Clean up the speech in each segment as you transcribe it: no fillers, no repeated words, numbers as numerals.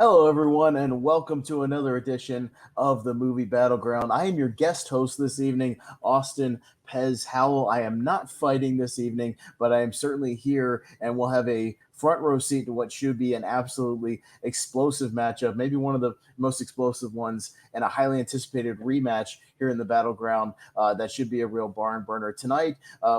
Hello, everyone, and welcome to another edition of the Movie Battleground. I am your guest host this evening, Austin Pez Howell. I am not fighting this evening, but I am certainly here and will have a front row seat to what should be an absolutely explosive matchup, maybe one of the most explosive ones, and a highly anticipated rematch here in the Battleground. That should be a real barn burner. Tonight,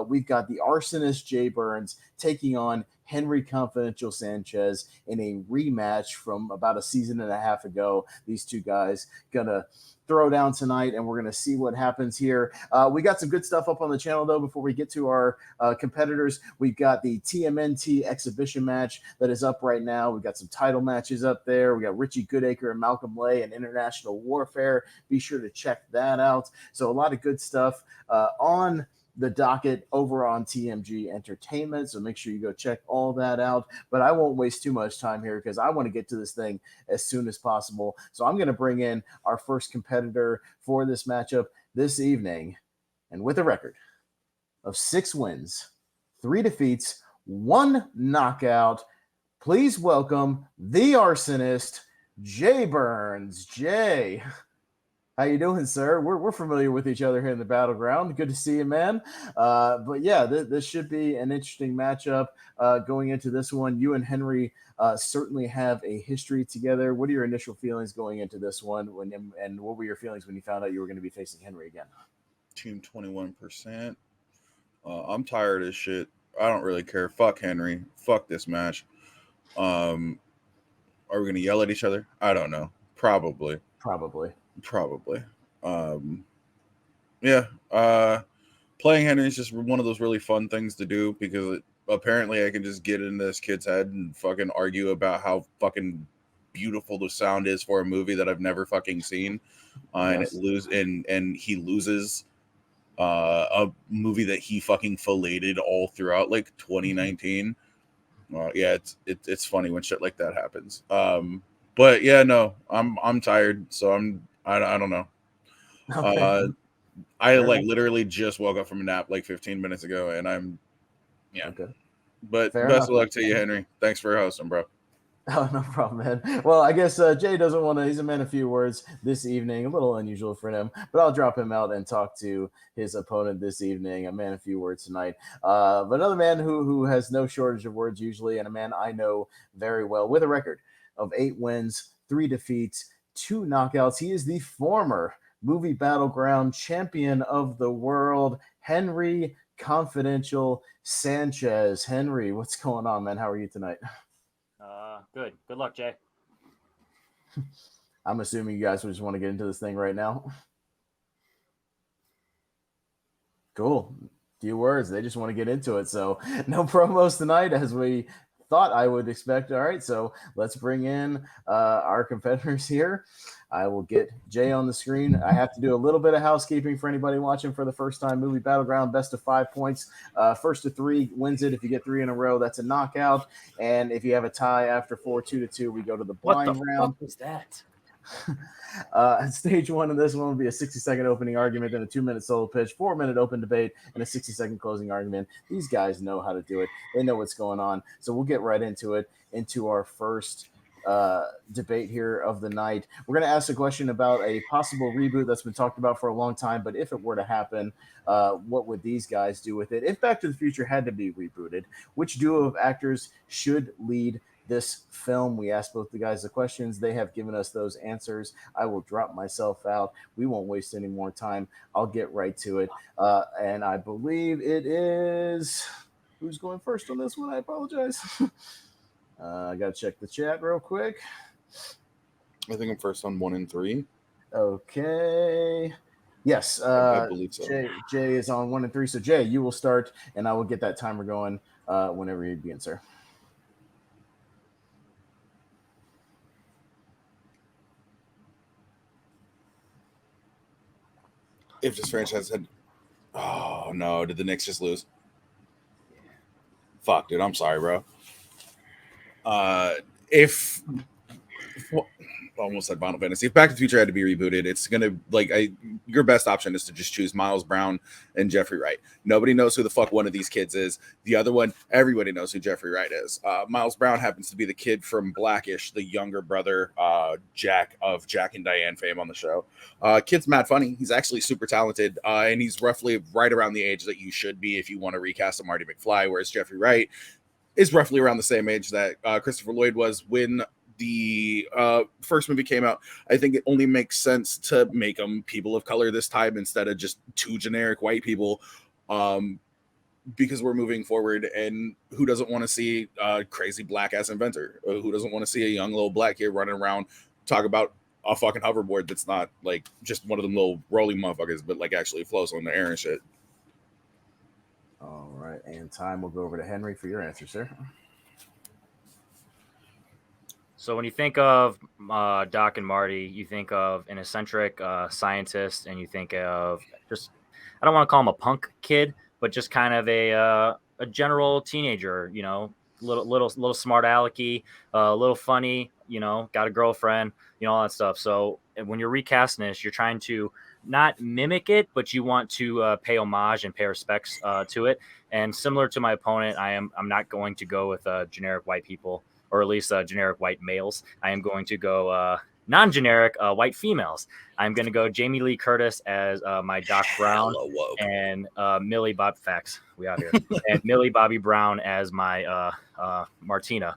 we've got the Arsonist Jay Burnz taking on Henry Confidential Sanchez in a rematch from about a season and a half ago. These two guys gonna throw down tonight, and we're gonna see what happens here. We got some good stuff up on the channel though. Before we get to our competitors, we've got the TMNT exhibition match that is up right now. We've got some title matches up there. We got Richie Goodacre and Malcolm Lay and International Warfare. Be sure to check that out. So a lot of good stuff on the docket over on TMG Entertainment. So make sure you go check all that out. But I won't waste too much time here because I want to get to this thing as soon as possible. So I'm going to bring in our first competitor for this matchup this evening. And with a record of 6 wins, 3 defeats, 1 knockout, please welcome the Arsonist, Jay Burnz. Jay, how you doing, sir? We're familiar with each other here in the Battleground. Good to see you, man. But yeah, this should be an interesting matchup going into this one. You and Henry certainly have a history together. What are your initial feelings going into this one? And what were your feelings when you found out you were going to be facing Henry again? Team 21%. I'm tired of shit. I don't really care. Fuck Henry. Fuck this match. Are we going to yell at each other? I don't know. Probably. Yeah. Playing Henry is just one of those really fun things to do because apparently I can just get in this kid's head and fucking argue about how fucking beautiful the sound is for a movie that I've never fucking seen. Yes. And he loses a movie that he fucking filleted all throughout like 2019. Yeah, it's funny when shit like that happens. But yeah, no, I'm tired, so I don't know. Okay. I Fair like enough. literally just woke up from a nap like 15 minutes ago, and yeah. Okay. But Fair best enough. of luck to you, Henry. Thanks for hosting, bro. Oh, no problem, man. Well, I guess Jay doesn't want to. He's a man of few words this evening. A little unusual for him, but I'll drop him out and talk to his opponent this evening. A man of few words tonight. But another man who has no shortage of words usually, and a man I know very well with a record of 8 wins, 3 defeats, 2 knockouts. He is the former Movie Battleground champion of the world, Henry Confidential Sanchez. Henry, what's going on, man? How are you tonight? Good. Good luck, Jay. I'm assuming you guys just want to get into this thing right now. Cool. Few words. They just want to get into it. So no promos tonight as we thought I would expect. All right. So let's bring in our competitors here. I will get Jay on the screen. I have to do a little bit of housekeeping for anybody watching for the first time. Movie Battleground, best of 5 points. First to 3 wins it. If you get 3 in a row, that's a knockout. And if you have a tie after 4, 2-2, we go to the What the blind round. fuck was that? Stage 1 of this one will be a 60-second opening argument, then a 2-minute solo pitch, 4-minute open debate, and a 60-second closing argument. These guys know how to do it. They know what's going on. So we'll get right into it, into our first debate here of the night. We're going to ask a question about a possible reboot that's been talked about for a long time, but if it were to happen, what would these guys do with it? If Back to the Future had to be rebooted, which duo of actors should lead this film? We asked both the guys the questions. They have given us those answers. I will drop myself out. We won't waste any more time. I'll get right to it. And I believe it is who's going first on this one. I apologize. I got to check the chat real quick. I think I'm first on 1 and 3. Okay. Yes, I believe so. Jay is on 1 and 3. So Jay, you will start, and I will get that timer going whenever you begin, sir. If this franchise had, oh no, did the Knicks just lose? Fuck, dude, I'm sorry, bro. If almost said Final Fantasy. If Back to the Future had to be rebooted, it's gonna your best option is to just choose Miles Brown and Jeffrey Wright. Nobody knows who the fuck one of these kids is. The other one, everybody knows who Jeffrey Wright is. Miles Brown happens to be the kid from Blackish, the younger brother, Jack of Jack and Diane fame on the show. Kid's mad funny. He's actually super talented, and he's roughly right around the age that you should be if you want to recast a Marty McFly, whereas Jeffrey Wright is roughly around the same age that Christopher Lloyd was when the first movie came out. I think it only makes sense to make them people of color this time instead of just two generic white people, because we're moving forward, and who doesn't want to see a crazy black ass inventor? Who doesn't want to see a young little black kid running around talk about a fucking hoverboard that's not like just one of them little rolling motherfuckers, but like actually floats on the air and shit. All right, and time will go over to Henry for your answer, sir. So when you think of Doc and Marty, you think of an eccentric scientist, and you think of just, I don't want to call him a punk kid, but just kind of a general teenager, you know, little smart alecky, a little funny, you know, got a girlfriend, you know, all that stuff. So when you're recasting this, you're trying to not mimic it, but you want to pay homage and pay respects to it. And similar to my opponent, I'm not going to go with generic white people, or at least generic white males. I am going to go non-generic white females. I'm going to go Jamie Lee Curtis as my Doc Brown, and Millie Bob Facts. We out here. And Millie Bobby Brown as my Martina.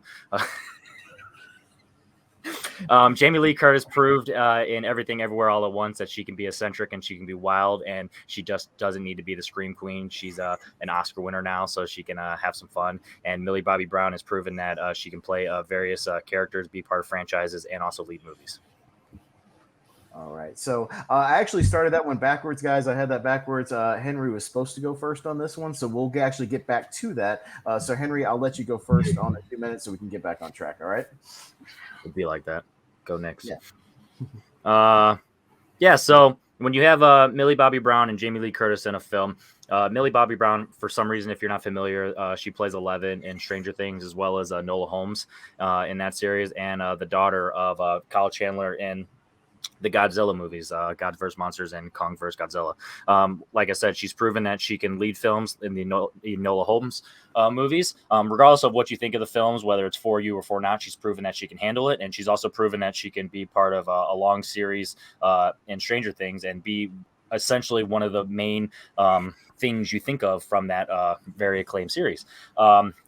Jamie Lee Curtis proved in Everything Everywhere All at Once that she can be eccentric and she can be wild, and she just doesn't need to be the scream queen. She's an Oscar winner now, so she can have some fun. And Millie Bobby Brown has proven that she can play various characters, be part of franchises, and also lead movies. All right. So I actually started that one backwards, guys. I had that backwards. Henry was supposed to go first on this one, so we'll actually get back to that. So, Henry, I'll let you go first on a few minutes so we can get back on track. All right? It'd be like that. Go next. Yeah. So when you have Millie Bobby Brown and Jamie Lee Curtis in a film, Millie Bobby Brown, for some reason, if you're not familiar, she plays 11 in Stranger Things, as well as Nola Holmes in that series, and the daughter of Kyle Chandler in the Godzilla movies, God vs. Monsters and Kong vs. Godzilla. Like I said, she's proven that she can lead films in the Nola Holmes movies. Regardless of what you think of the films, whether it's for you or for not, she's proven that she can handle it. And she's also proven that she can be part of a long series in Stranger Things and be essentially one of the main things you think of from that very acclaimed series.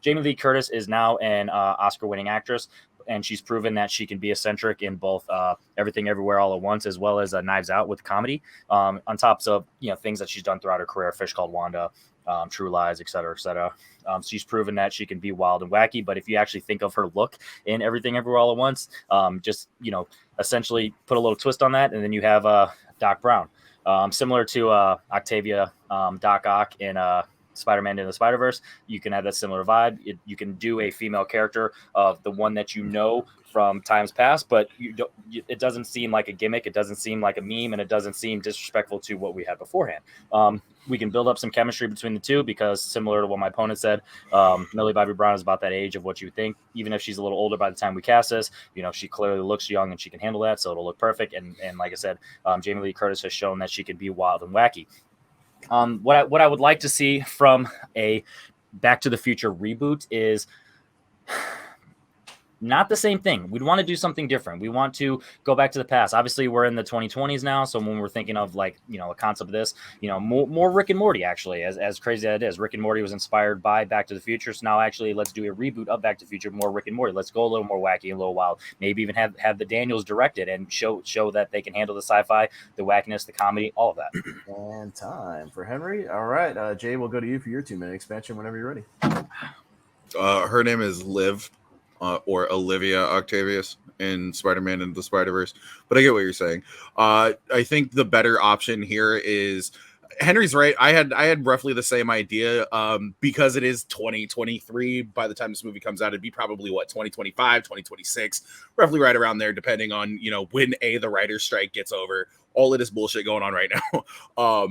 Jamie Lee Curtis is now an Oscar-winning actress, and she's proven that she can be eccentric in both Everything Everywhere All at Once, as well as Knives Out with comedy, on top of things that she's done throughout her career, Fish Called Wanda, True Lies, et cetera, et cetera. She's proven that she can be wild and wacky, but if you actually think of her look in Everything Everywhere All at Once, just essentially put a little twist on that, and then you have Doc Brown, similar to Octavia Doc Ock in Spider-Man Into the Spider-Verse. You can have that similar vibe. You can do a female character of the one that you know from times past, but it doesn't seem like a gimmick. It doesn't seem like a meme, and it doesn't seem disrespectful to what we had beforehand. We can build up some chemistry between the two because, similar to what my opponent said, Millie Bobby Brown is about that age of what you think. Even if she's a little older by the time we cast this, she clearly looks young and she can handle that, so it'll look perfect. And like I said, Jamie Lee Curtis has shown that she can be wild and wacky. What I would like to see from a Back to the Future reboot is not the same thing. We'd want to do something different. We want to go back to the past. Obviously, we're in the 2020s now, so when we're thinking of a concept of this, more Rick and Morty, actually, as crazy as it is. Rick and Morty was inspired by Back to the Future, so now actually let's do a reboot of Back to the Future, more Rick and Morty. Let's go a little more wacky, a little wild. Maybe even have the Daniels direct it and show that they can handle the sci-fi, the wackiness, the comedy, all of that. And time for Henry. All right, Jay, we'll go to you for your 2-minute expansion whenever you're ready. Her name is Liv. Or Olivia Octavius in Spider-Man Into the Spider-Verse. But I get what you're saying. I think the better option here is Henry's right. I had roughly the same idea because it is 2023. By the time this movie comes out, it'd be probably 2025, 2026, roughly right around there, depending on when the writer's strike gets over. All of this bullshit going on right now.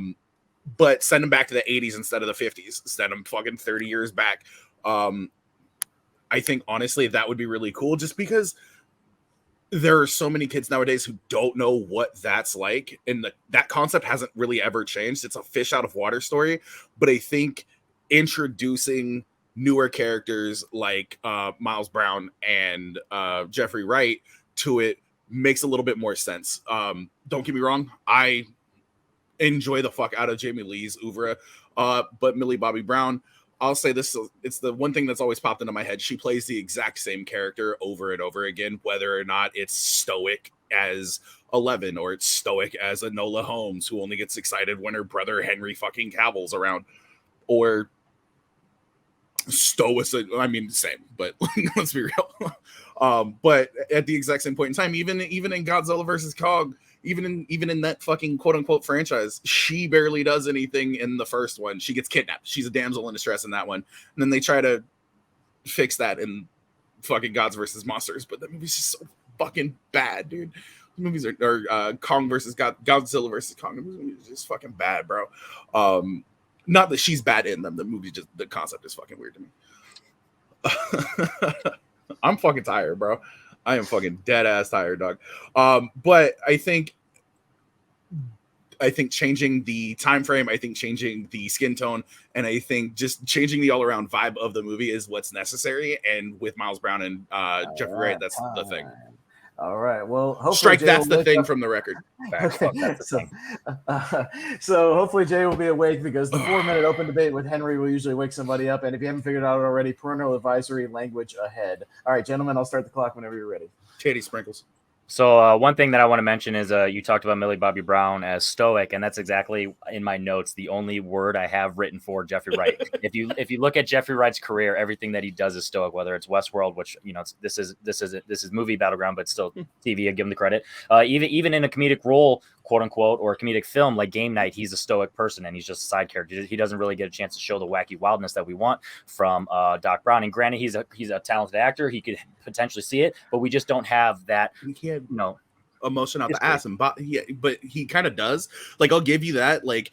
But send them back to the 80s instead of the 50s. Send them fucking 30 years back. I think honestly that would be really cool, just because there are so many kids nowadays who don't know what that's like, and that concept hasn't really ever changed. It's a fish out of water story, but I think introducing newer characters like Miles Brown and Jeffrey Wright to it makes a little bit more sense. Don't get me wrong, I enjoy the fuck out of Jamie Lee's oeuvre, but Millie Bobby Brown, I'll say this, it's the one thing that's always popped into my head. She plays the exact same character over and over again, whether or not it's stoic as Eleven or it's stoic as Enola Holmes, who only gets excited when her brother Henry fucking Cavill's around, or stoic, I mean, same, but let's be real. But at the exact same point in time, even in Godzilla versus Kong, even in that fucking quote unquote franchise, she barely does anything in the first one. She gets kidnapped. She's a damsel in distress in that one. And then they try to fix that in fucking Gods versus Monsters, but that movie's just so fucking bad, dude. The movies are Kong versus Godzilla versus Kong. The movie is just fucking bad, bro. Not that she's bad in them. The movie, just the concept is fucking weird to me. I'm fucking tired, bro. I am fucking dead ass tired, dog. But I think changing the time frame, I think changing the skin tone, and I think just changing the all around vibe of the movie is what's necessary. And with Miles Brown and Jeffrey Wright, that's the thing. All right. Well, hopefully strike. Jay That's the thing from the record. Okay. So hopefully Jay will be awake, because the 4-minute open debate with Henry will usually wake somebody up. And if you haven't figured it out already, parental advisory language ahead. All right, gentlemen, I'll start the clock whenever you're ready. Titty sprinkles. So one thing that I want to mention is you talked about Millie Bobby Brown as stoic, and that's exactly in my notes the only word I have written for Jeffrey Wright. If you look at Jeffrey Wright's career, everything that he does is stoic. Whether it's Westworld, which this is Movie Battleground, but still TV. I give him the credit. Even in a comedic role, quote unquote, or a comedic film like Game Night, he's a stoic person and he's just a side character. He doesn't really get a chance to show the wacky wildness that we want from Doc Brown. And granted, he's a talented actor. He could potentially see it, but we just don't have that. We can't, emotion out the ass, and but he kind of does. Like, I'll give you that. Like,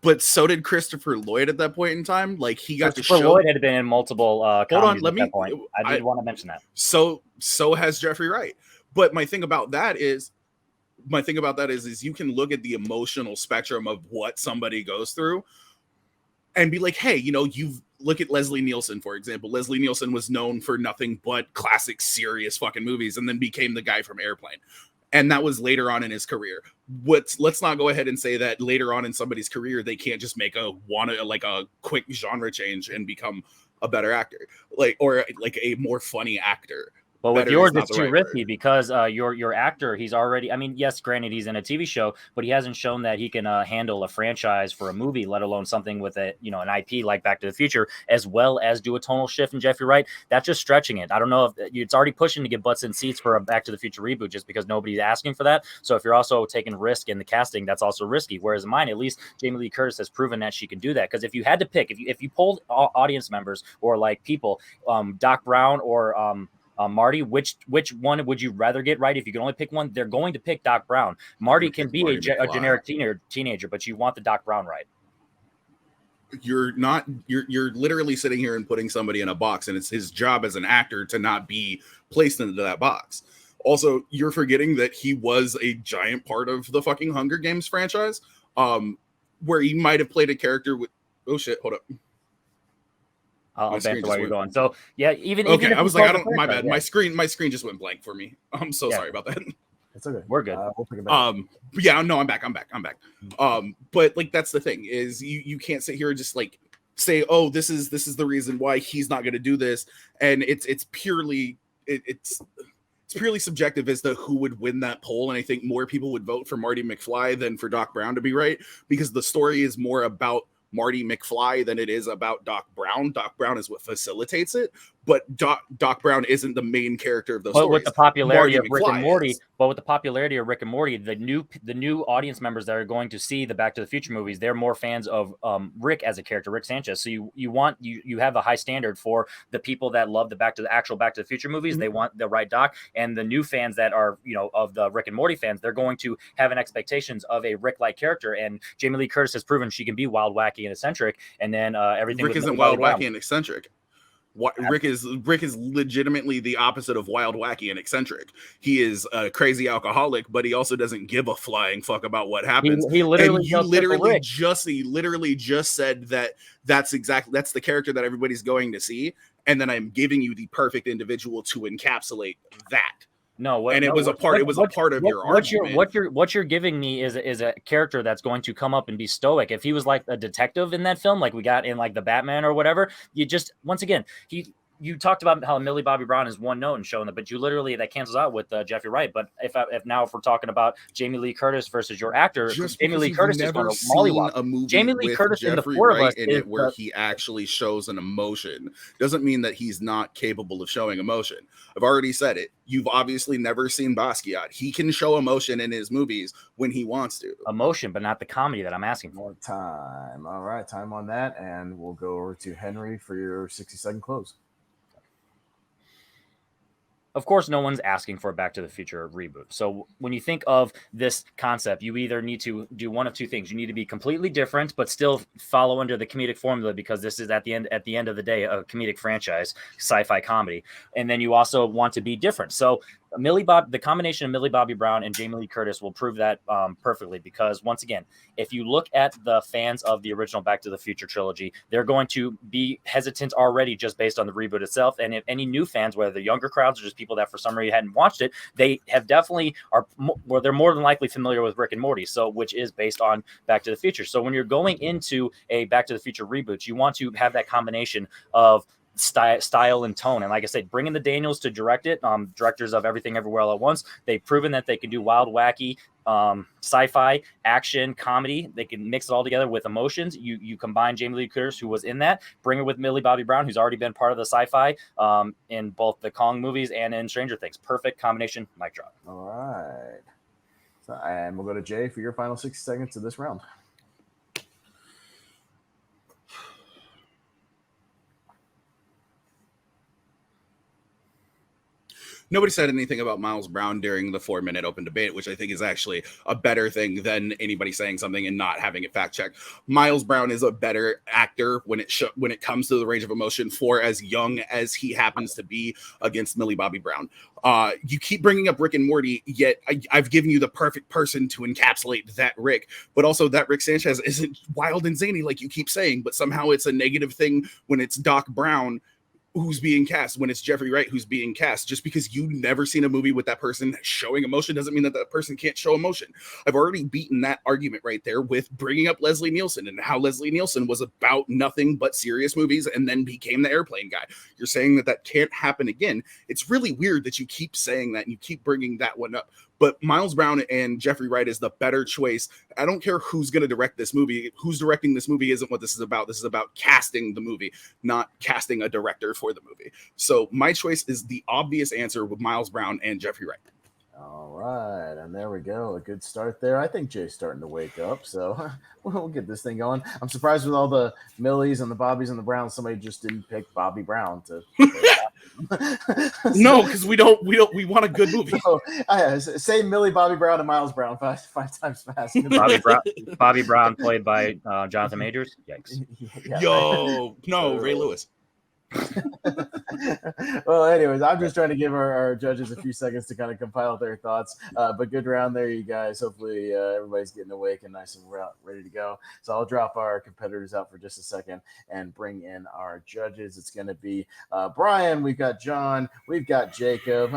but so did Christopher Lloyd at that point in time. Like, he got to show. Lloyd had been in multiple. Hold on, let at me. That point. I did want to mention that. So has Jeffrey Wright. But my thing about that is you can look at the emotional spectrum of what somebody goes through and be like, hey, you've look at Leslie Nielsen, for example. Leslie Nielsen was known for nothing but classic, serious fucking movies, and then became the guy from Airplane. And that was later on in his career. Let's not go ahead and say that later on in somebody's career, they can't just make a quick genre change and become a better actor, or a more funny actor. But with yours, it's too risky because your actor, he's already, I mean, yes, granted, he's in a TV show, but he hasn't shown that he can handle a franchise for a movie, let alone something with an IP like Back to the Future, as well as do a tonal shift in Jeffrey Wright. That's just stretching it. I don't know if it's already pushing to get butts in seats for a Back to the Future reboot just because nobody's asking for that. So if you're also taking risk in the casting, that's also risky. Whereas in mine, at least Jamie Lee Curtis has proven that she can do that. Because if you had to pick, if you polled audience members or like people, Doc Brown or Marty, which one would you rather get right? If you can only pick one, they're going to pick Doc Brown. Marty can be a generic teenager, but you want the Doc Brown right. You're literally sitting here and putting somebody in a box, and it's his job as an actor to not be placed into that box. Also, you're forgetting that he was a giant part of the fucking Hunger Games franchise, where he might have played a character with, oh shit, hold up. I'll answer while you're going. So yeah, even I was like, my bad. Yeah. My screen just went blank for me. I'm so sorry about that. It's okay. We're good. We'll pick it back. Yeah, no, I'm back. But like, that's the thing is you can't sit here and just like say, oh, this is the reason why he's not going to do this, and it's purely subjective as to who would win that poll. And I think more people would vote for Marty McFly than for Doc Brown to be right, because the story is more about Marty McFly than it is about Doc Brown. Doc Brown is what facilitates it, but Doc Brown isn't the main character of those stories. With the popularity of Rick and Morty, the new audience members that are going to see the Back to the Future movies, they're more fans of Rick as a character, Rick Sanchez. So you have a high standard for the people that love the actual Back to the Future movies. Mm-hmm. They want the right Doc, and the new fans that are of the Rick and Morty fans, they're going to have an expectations of a Rick-like character. And Jamie Lee Curtis has proven she can be wild, wacky, and eccentric. And then everything. Rick isn't wild, wacky, and eccentric. Rick is legitimately the opposite of wild, wacky, and eccentric. He is a crazy alcoholic, but he also doesn't give a flying fuck about what happens. He literally, he literally just said that that's the character that everybody's going to see, and then I'm giving you the perfect individual to encapsulate that. No, it was a part of your argument. What you're giving me is a character that's going to come up and be stoic. If he was like a detective in that film, like we got in like the Batman or whatever, you just once again you talked about how Millie Bobby Brown is one note and showing that, but you literally that cancels out with Jeffrey Wright. But if we're talking about Jamie Lee Curtis versus your actor, Jamie Lee Curtis is going to mollywop a movie. Jamie Lee Curtis Jeffrey in the four Wright of us in it where he actually shows an emotion doesn't mean that he's not capable of showing emotion. I've already said it. You've obviously never seen Basquiat. He can show emotion in his movies when he wants to. Emotion, but not the comedy that I'm asking for. More time. All right, time on that, and we'll go over to Henry for your 60-second close. Of course, no one's asking for a Back to the Future reboot. So when you think of this concept, you either need to do one of two things. You need to be completely different, but still follow under the comedic formula, because this is at the end of the day, a comedic franchise, sci-fi comedy. And then you also want to be different. So the combination of Millie Bobby Brown and Jamie Lee Curtis will prove that perfectly, because once again, if you look at the fans of the original Back to the Future trilogy, they're going to be hesitant already just based on the reboot itself. And if any new fans, whether the younger crowds or just people that for some reason hadn't watched it, they have definitely they're more than likely familiar with Rick and Morty, which is based on Back to the Future. So when you're going into a Back to the Future reboot, you want to have that combination of style and tone. And like I said, bringing the Daniels to direct it, directors of Everything Everywhere All at Once, they've proven that they can do wild, wacky, sci-fi, action, comedy. They can mix it all together with emotions. You combine Jamie Lee Curtis, who was in that, bring her with Millie Bobby Brown, who's already been part of the sci-fi in both the Kong movies and in Stranger Things. Perfect combination. Mic drop. All right. And we'll go to Jay for your final 60 seconds of this round. Nobody said anything about Miles Brown during the 4-minute open debate, which I think is actually a better thing than anybody saying something and not having it fact checked. Miles Brown is a better actor when it comes to the range of emotion for as young as he happens to be against Millie Bobby Brown. You keep bringing up Rick and Morty, yet I've given you the perfect person to encapsulate that Rick, but also that Rick Sanchez isn't wild and zany like you keep saying, but somehow it's a negative thing when it's Doc Brown who's being cast, when it's Jeffrey Wright who's being cast. Just because you've never seen a movie with that person showing emotion doesn't mean that that person can't show emotion. I've already beaten that argument right there with bringing up Leslie Nielsen and how Leslie Nielsen was about nothing but serious movies and then became the airplane guy. You're saying that can't happen again. It's really weird that you keep saying that and you keep bringing that one up. But Miles Brown and Jeffrey Wright is the better choice. I don't care who's going to direct this movie. Who's directing this movie isn't what this is about. This is about casting the movie, not casting a director for the movie. So my choice is the obvious answer with Miles Brown and Jeffrey Wright. All right, and there we go. A good start there. I think Jay's starting to wake up, so we'll get this thing going. I'm surprised with all the Millies and the Bobbies and the Browns, somebody just didn't pick Bobby Brown to. No, because we want a good movie. So, say Millie Bobby Brown and Miles Brown five times fast. Bobby Brown played by Jonathan Majors. Yikes! Yeah, Yo, no, Ray Lewis. Well, anyways, I'm just trying to give our judges a few seconds to kind of compile their thoughts. But good round there, you guys. Hopefully, everybody's getting awake and nice and ready to go. So I'll drop our competitors out for just a second and bring in our judges. It's going to be Brian. We've got John. We've got Jacob.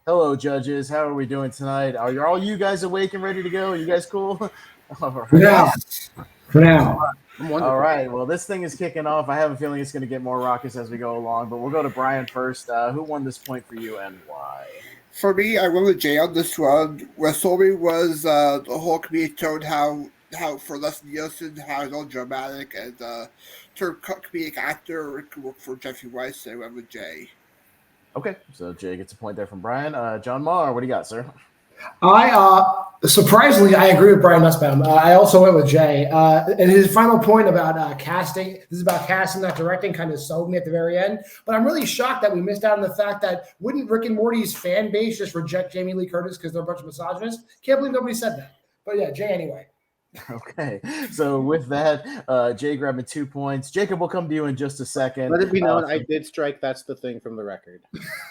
Hello, judges. How are we doing tonight? Are all you guys awake and ready to go? Are you guys cool? All right. For now. All right. Well, this thing is kicking off. I have a feeling it's going to get more raucous as we go along, but we'll go to Brian first. Who won this point for you and why? For me, I went with Jay on this one. What sold me was the whole comedic tone, how for Leslie Nielsen, how it's all dramatic, and term comedic actor could work for Jeffrey Wright, so I went with Jay. Okay. So Jay gets a point there from Brian. John Maher, what do you got, sir? Surprisingly, I agree with Brian Nussbaum. I also went with Jay. And his final point about casting, this is about casting, not directing, kind of sold me at the very end. But I'm really shocked that we missed out on the fact that wouldn't Rick and Morty's fan base just reject Jamie Lee Curtis because they're a bunch of misogynists? Can't believe nobody said that. But yeah, Jay anyway. Okay, so with that, Jay grabbing 2 points. Jacob, we'll come to you in just a second. Let it be known, I did strike That's the Thing from the record.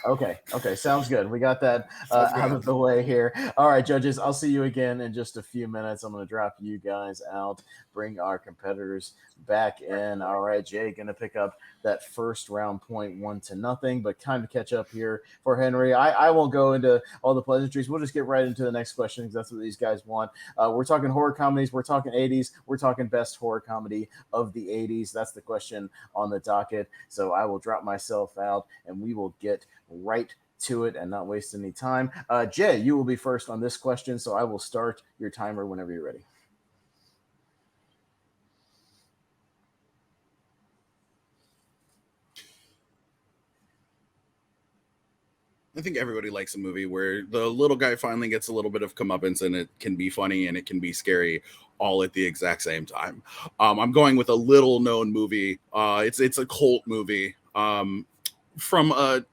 Okay, sounds good. We got that Sounds out good. of the way here. All right, judges, I'll see you again in just a few minutes. I'm going to drop you guys out, bring our competitors back in. All right, Jay, going to pick up that first round point 1-0, but time to catch up here for Henry. I won't go into all the pleasantries. We'll just get right into the next question because that's what these guys want. We're talking horror comedies. We're talking 80s. We're talking best horror comedy of the 80s. That's the question on the docket. So I will drop myself out and we will get right to it and not waste any time. Jay, you will be first on this question, so I will start your timer whenever you're ready. I think everybody likes a movie where the little guy finally gets a little bit of comeuppance and it can be funny and it can be scary all at the exact same time. I'm going with a little known movie. It's a cult movie from a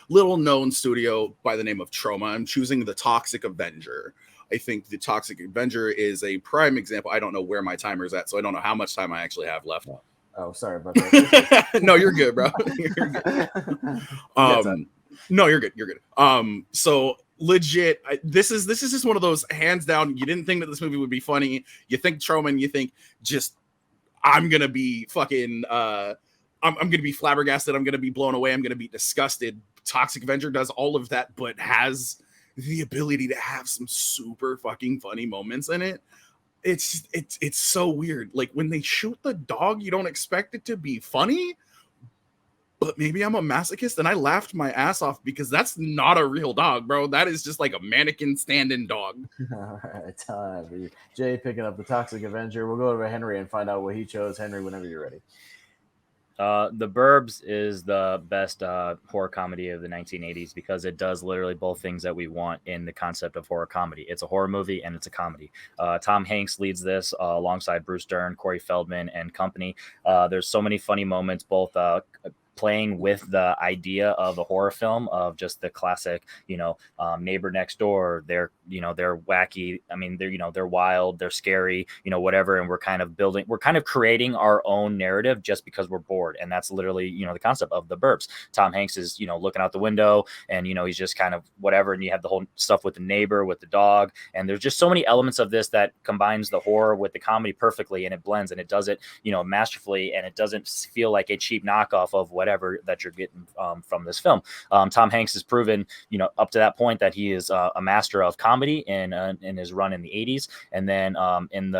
little known studio by the name of Troma. I'm choosing The Toxic Avenger. I think The Toxic Avenger is a prime example. I don't know where my timer's at, so I don't know how much time I actually have left. Oh, sorry about that. No, you're good, bro. You're good. No, you're good. You're good. So legit, this is just one of those hands down. You didn't think that this movie would be funny. You think Troma, and you think just I'm gonna be fucking. I'm gonna be flabbergasted. I'm gonna be blown away. I'm gonna be disgusted. Toxic Avenger does all of that, but has the ability to have some super fucking funny moments in it. It's so weird. Like when they shoot the dog, you don't expect it to be funny. But maybe I'm a masochist and I laughed my ass off because that's not a real dog, bro. That is just like a mannequin stand-in dog. All right, time. Jay picking up The Toxic Avenger. We'll go over to Henry and find out what he chose. Henry, whenever you're ready. The Burbs is the best horror comedy of the 1980s because it does literally both things that we want in the concept of horror comedy. It's a horror movie and it's a comedy. Tom Hanks leads this alongside Bruce Dern, Corey Feldman, and company. There's so many funny moments, both playing with the idea of a horror film of just the classic, neighbor next door. They're wacky. I mean, they're wild, they're scary, whatever. And we're kind of creating our own narrative just because we're bored. And that's literally, the concept of The Burbs. Tom Hanks is, looking out the window and, he's just kind of whatever. And you have the whole stuff with the neighbor, with the dog. And there's just so many elements of this that combines the horror with the comedy perfectly. And it blends and it does it, masterfully. And it doesn't feel like a cheap knockoff of whatever that you're getting from this film. Tom Hanks has proven, up to that point that he is a master of comedy in his run in the 80s. And then in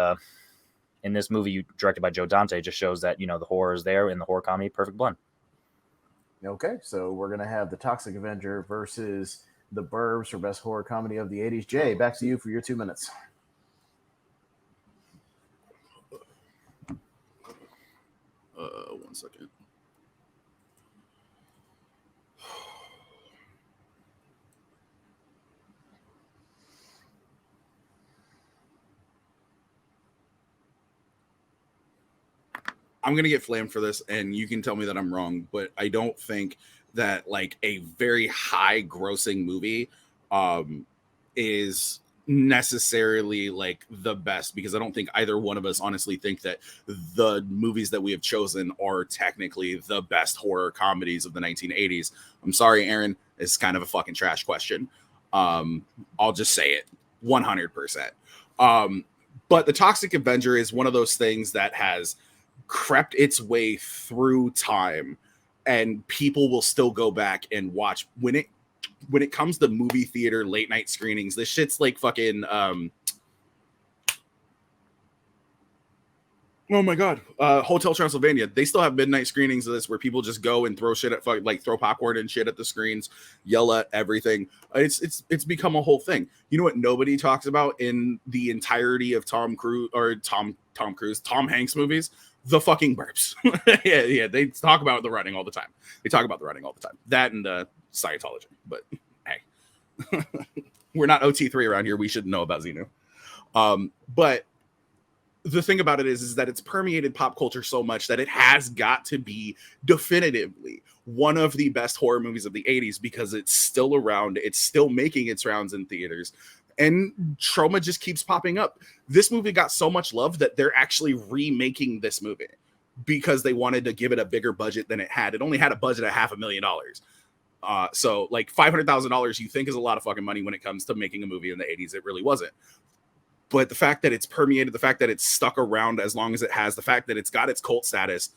this movie directed by Joe Dante, just shows that, the horror is there in the horror comedy, perfect blend. Okay, so we're going to have The Toxic Avenger versus The Burbs for best horror comedy of the 80s. Jay, back to you for your 2 minutes. One second. I'm going to get flamed for this, and you can tell me that I'm wrong, but I don't think that like a very high grossing movie is necessarily like the best, because I don't think either one of us honestly think that the movies that we have chosen are technically the best horror comedies of the 1980s. I'm sorry, Aaron, it's kind of a fucking trash question. I'll just say it 100%. But The Toxic Avenger is one of those things that has crept its way through time, and people will still go back and watch when it comes to movie theater late night screenings. This shit's like fucking oh my god, Hotel Transylvania. They still have midnight screenings of this where people just go and throw shit at throw popcorn and shit at the screens, yell at everything. It's become a whole thing. You know what nobody talks about in the entirety of Tom Hanks movies? The fucking Burbs. yeah. They talk about the running all the time. That and Scientology. But hey, we're not OT3 around here. We should know about Xenu. But the thing about it is that it's permeated pop culture so much that it has got to be definitively one of the best horror movies of the 80s because it's still around. It's still making its rounds in theaters. And trauma just keeps popping up. This movie got so much love that they're actually remaking this movie because they wanted to give it a bigger budget than it had. It only had a budget of $500,000. So like $500,000 you think is a lot of fucking money when it comes to making a movie in the 80s. It really wasn't. But the fact that it's permeated, the fact that it's stuck around as long as it has, the fact that it's got its cult status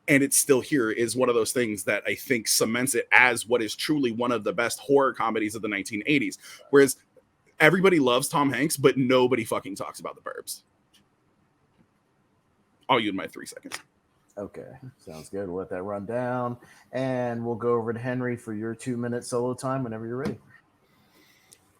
and it's still here is one of those things that I think cements it as what is truly one of the best horror comedies of the 1980s. Whereas everybody loves Tom Hanks, but nobody fucking talks about The Burbs. I'll use my 3 seconds. Okay, sounds good. We'll let that run down, and we'll go over to Henry for your 2-minute solo time whenever you're ready.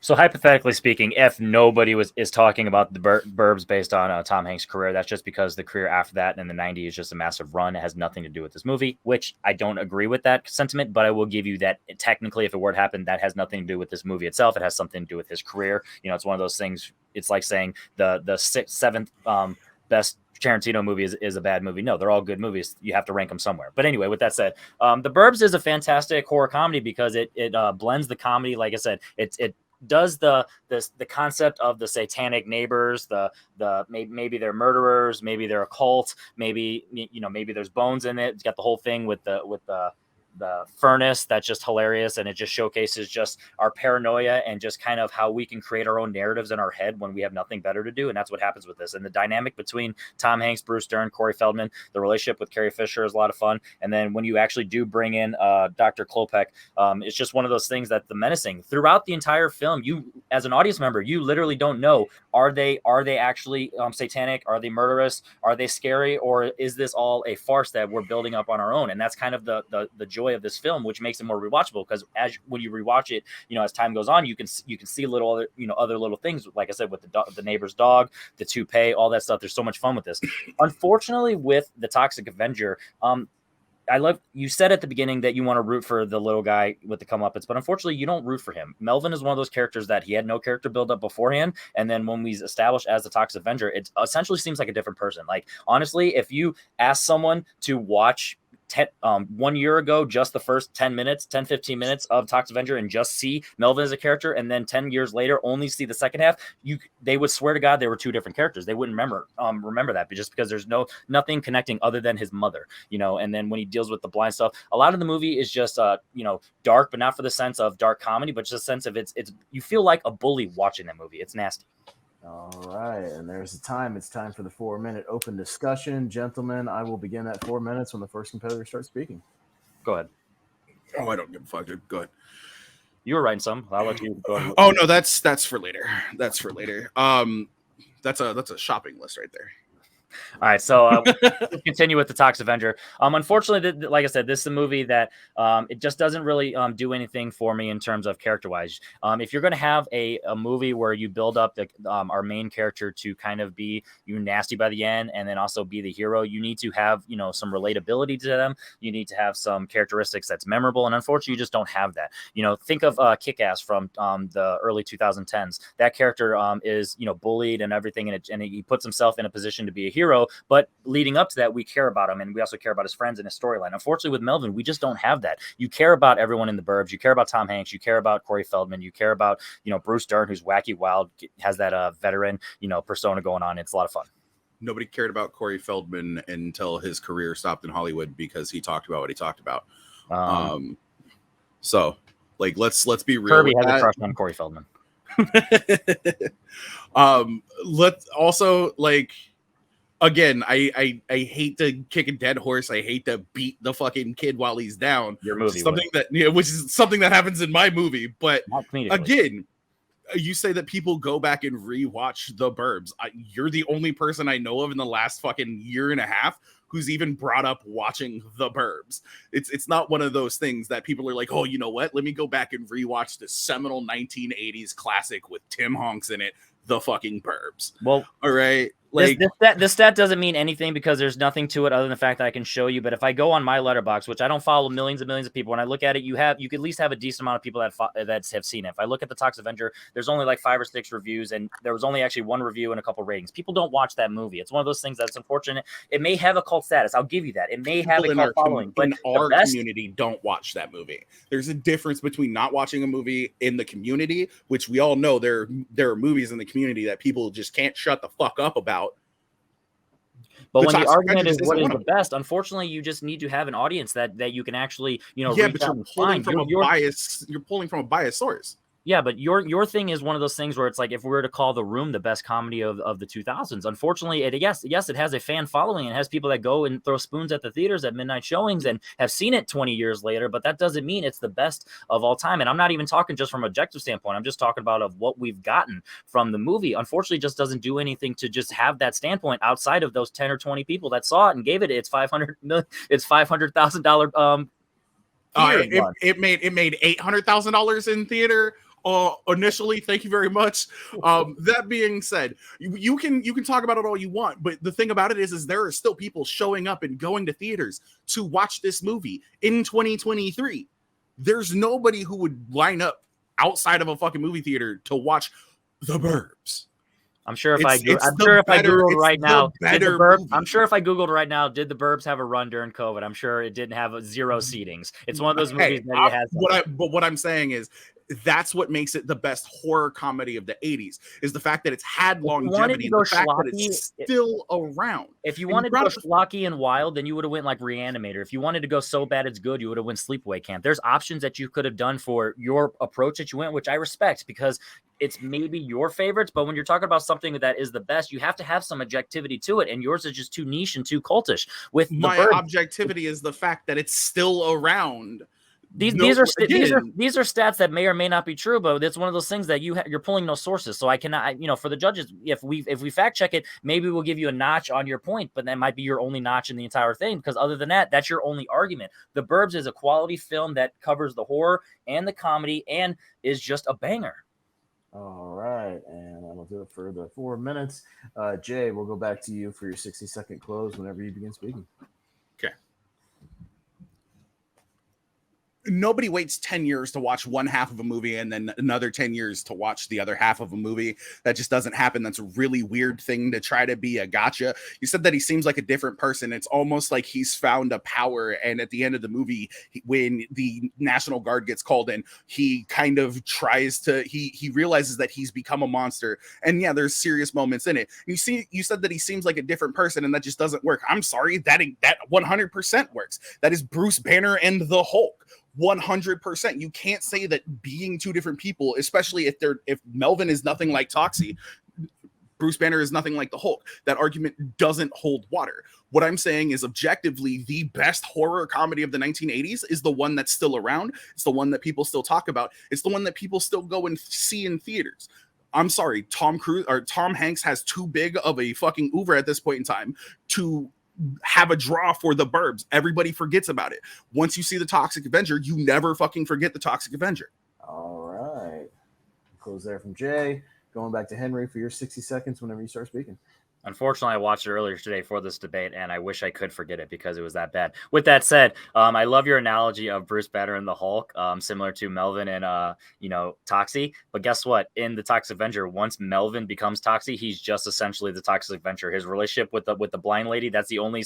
So hypothetically speaking, if nobody is talking about the Burbs based on Tom Hanks' career, that's just because the career after that in the 90s is just a massive run. It has nothing to do with this movie, which I don't agree with that sentiment, but I will give you that technically, if it were to happen, that has nothing to do with this movie itself. It has something to do with his career. You know, it's one of those things. It's like saying the seventh best Tarantino movie is a bad movie. No, they're all good movies. You have to rank them somewhere. But anyway, with that said, The Burbs is a fantastic horror comedy because it blends the comedy. Like I said, it does the concept of the satanic neighbors, maybe they're murderers, maybe they're a cult, maybe maybe there's bones in it. It's got the whole thing with the furnace that's just hilarious, and it just showcases just our paranoia and just kind of how we can create our own narratives in our head when we have nothing better to do. And that's what happens with this. And the dynamic between Tom Hanks, Bruce Dern, Corey Feldman, the relationship with Carrie Fisher is a lot of fun. And then when you actually do bring in Dr. Klopek, it's just one of those things that the menacing throughout the entire film, you as an audience member, you literally don't know, are they actually satanic? Are they murderous? Are they scary? Or is this all a farce that we're building up on our own? And that's kind of the joy of this film, which makes it more rewatchable, because when you rewatch it, as time goes on, you can see little other other little things, like I said, with the neighbor's dog, the toupee, all that stuff. There's so much fun with this. Unfortunately, with the Toxic Avenger, I love, you said at the beginning that you want to root for the little guy with the comeuppance, but unfortunately you don't root for him. Melvin is one of those characters that he had no character build up beforehand, and then when he's established as the Toxic Avenger, it essentially seems like a different person. Like, honestly, if you ask someone to watch 1 year ago, just the first 10 15 minutes of Toxic Avenger and just see Melvin as a character, and then 10 years later only see the second half, they would swear to God they were two different characters. They wouldn't remember that, but just because there's nothing connecting other than his mother, and then when he deals with the blind stuff, a lot of the movie is just dark, but not for the sense of dark comedy, but just a sense of it's you feel like a bully watching that movie. It's nasty. All right, and there's the time. It's time for the 4-minute open discussion. Gentlemen, I will begin at 4 minutes when the first competitor starts speaking. Go ahead. Oh, I don't give a fuck, dude. Go ahead. You were writing some. I'll let you go ahead. Oh, no, that's for later. That's for later. That's a shopping list right there. All right, so we'll continue with the Toxic Avenger. Unfortunately, like I said, this is a movie that it just doesn't really do anything for me in terms of character-wise. If you're going to have a movie where you build up our main character to kind of be nasty by the end and then also be the hero, you need to have some relatability to them. You need to have some characteristics that's memorable, and unfortunately, you just don't have that. Think of Kick-Ass from the early 2010s. That character is bullied and everything, and he puts himself in a position to be a hero. But leading up to that, we care about him, and we also care about his friends and his storyline. Unfortunately, with Melvin, we just don't have that. You care about everyone in the Burbs. You care about Tom Hanks. You care about Corey Feldman. You care about Bruce Dern, who's wacky, wild, has that veteran persona going on. It's a lot of fun. Nobody cared about Corey Feldman until his career stopped in Hollywood because he talked about what he talked about. So, like, let's be real. Kirby has a crush on Corey Feldman. Let's also, like, again, I hate to kick a dead horse. I hate to beat the fucking kid while he's down. Your movie, which is something that happens in my movie. But again, you say that people go back and rewatch The Burbs. You're the only person I know of in the last fucking year and a half who's even brought up watching The Burbs. It's not one of those things that people are like, oh, you know what? Let me go back and rewatch the seminal 1980s classic with Tim Hanks in it, The fucking Burbs. Well, all right. Like This stat doesn't mean anything because there's nothing to it other than the fact that I can show you. But if I go on my letterbox, which I don't follow millions and millions of people, when I look at it, you could at least have a decent amount of people that have seen it. If I look at the Toxic Avenger, there's only like 5 or 6 reviews, and there was only actually 1 review and a couple ratings. People don't watch that movie. It's one of those things that's unfortunate. It may have a cult status. I'll give you that. It may have a cult following, but in our community don't watch that movie. There's a difference between not watching a movie in the community, which we all know there are movies in the community that people just can't shut the fuck up about. But when the argument is what is the best, unfortunately, you just need to have an audience that you can actually, but you're pulling from a bias. You're pulling from a biased source. Yeah, but your thing is one of those things where it's like if we were to call The Room the best comedy of the 2000s, unfortunately, yes, it has a fan following and has people that go and throw spoons at the theaters at midnight showings and have seen it 20 years later, but that doesn't mean it's the best of all time. And I'm not even talking just from an objective standpoint. I'm just talking about of what we've gotten from the movie. Unfortunately, it just doesn't do anything to just have that standpoint outside of those 10 or 20 people that saw it and gave it its $500,000 it made $800,000 in theater. Initially, thank you very much. That being said, you can talk about it all you want, but the thing about it is there are still people showing up and going to theaters to watch this movie in 2023. There's nobody who would line up outside of a fucking movie theater to watch The Burbs. I'm sure if I googled right now, did the Burbs have a run during COVID? I'm sure it didn't have 0 seatings. It's one of those movies that it has. But what I'm saying is that's what makes it the best horror comedy of the 80s is the fact that it's had longevity, the fact that it's still around. If you wanted to go schlocky and wild, then you would have went like Reanimator. If you wanted to go so bad it's good, you would have went Sleepaway Camp. There's options that you could have done for your approach that you went, which I respect because it's maybe your favorites, but when you're talking about something that is the best, you have to have some objectivity to it, and yours is just too niche and too cultish. With my objectivity is the fact that it's still around. These are stats that may or may not be true, but it's one of those things that you're pulling no sources. So I cannot, for the judges, if we fact check it, maybe we'll give you a notch on your point, but that might be your only notch in the entire thing. Because other than that, that's your only argument. The Burbs is a quality film that covers the horror and the comedy and is just a banger. All right, and that'll do it for the 4 minutes. Jay, we'll go back to you for your 60-second close whenever you begin speaking. Okay. Nobody waits 10 years to watch one half of a movie and then another 10 years to watch the other half of a movie. That just doesn't happen. That's a really weird thing to try to be a gotcha. You said that he seems like a different person. It's almost like he's found a power. And at the end of the movie, when the National Guard gets called in, he kind of tries to, he realizes that he's become a monster. And yeah, there's serious moments in it. You said that he seems like a different person and that just doesn't work. I'm sorry, that 100% works. That is Bruce Banner and the Hulk. 100%. You can't say that being two different people, especially if Melvin is nothing like Toxie, Bruce Banner is nothing like the Hulk. That argument doesn't hold water. What I'm saying is objectively the best horror comedy of the 1980s is the one that's still around. It's the one that people still talk about. It's the one that people still go and see in theaters. I'm sorry, Tom Hanks has too big of a fucking oeuvre at this point in time to have a draw for the Burbs. Everybody forgets about it. Once you see the Toxic Avenger, you never fucking forget the Toxic Avenger. All right. Close there from Jay. Going back to Henry for your 60 seconds whenever you start speaking. Unfortunately, I watched it earlier today for this debate, and I wish I could forget it because it was that bad. With that said, I love your analogy of Bruce Banner and the Hulk, similar to Melvin and Toxie. But guess what? In the Toxic Avenger, once Melvin becomes Toxie, he's just essentially the Toxic Avenger. His relationship with the blind lady, that's the only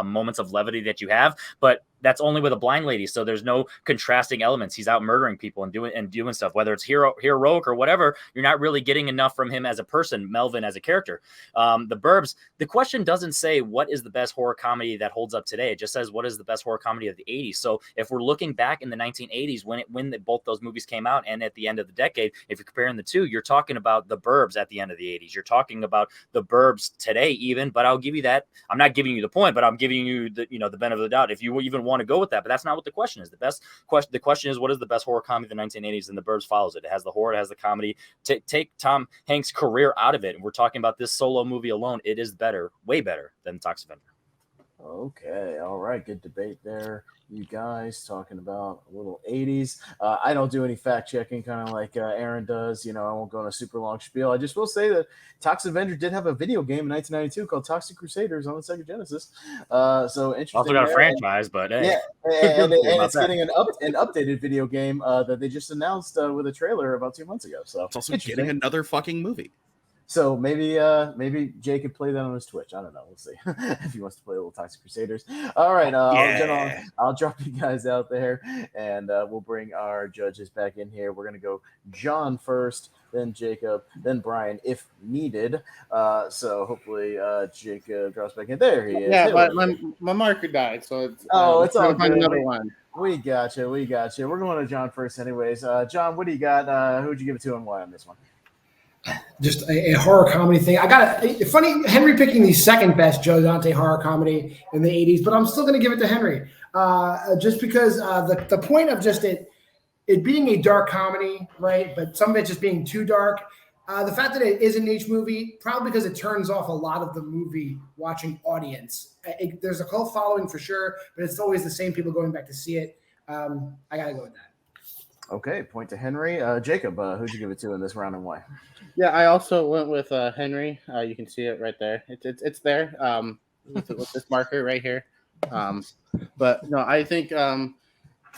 moments of levity that you have. But that's only with a blind lady, so there's no contrasting elements. He's out murdering people and doing stuff, whether it's heroic or whatever. You're not really getting enough from him as a person, Melvin as a character. The Burbs, the question doesn't say what is the best horror comedy that holds up today. It just says what is the best horror comedy of the 80s. So if we're looking back in the 1980s when both those movies came out and at the end of the decade, if you're comparing the two, you're talking about the Burbs at the end of the 80s. You're talking about the Burbs today even, but I'll give you that. I'm not giving you the point, but I'm giving you the benefit of the doubt. If you even want to go with that, but that's not what the question is. The question is what is the best horror comedy of the 1980s, and the Burbs follows it. It has the horror, it has the comedy. Take Tom Hanks' career out of it, and we're talking about this solo movie alone. It is better, way better than Toxic Avenger. Okay, all right, good debate there. You guys talking about a little 80s. I don't do any fact checking, kind of like Aaron does. You know, I won't go on a super long spiel. I just will say that Toxic Avenger did have a video game in 1992 called Toxic Crusaders on the Sega Genesis. So interesting. Also got a there. franchise, but hey, Yeah, good and for you about it's that. getting an updated video game that they just announced with a trailer about 2 months ago. So It's also interesting. getting another fucking movie. So maybe Jay could play that on his Twitch. I don't know. We'll see if he wants to play a little Toxic Crusaders. All right, I'll drop you guys out there, and we'll bring our judges back in here. We're gonna go John first, then Jacob, then Brian if needed. So hopefully Jacob drops back in. There he is. Yeah, Hey, but my marker died, so it's it's all trying to find good. another one. We got you. We're going to John first, anyways. John, what do you got? Who'd you give it to and why on this one? Just a horror comedy thing. I got a funny Henry picking the second best Joe Dante horror comedy in the 80s, but I'm still going to give it to Henry just because the point of just it being a dark comedy, right? But some of it just being too dark. The fact that it is a niche movie, probably because it turns off a lot of the movie watching audience. There's a cult following for sure, but it's always the same people going back to see it. I got to go with that. Okay, point to Henry. Jacob, who'd you give it to in this round and why? Yeah, I also went with Henry. You can see it right there. It's there with this marker right here. But no, I think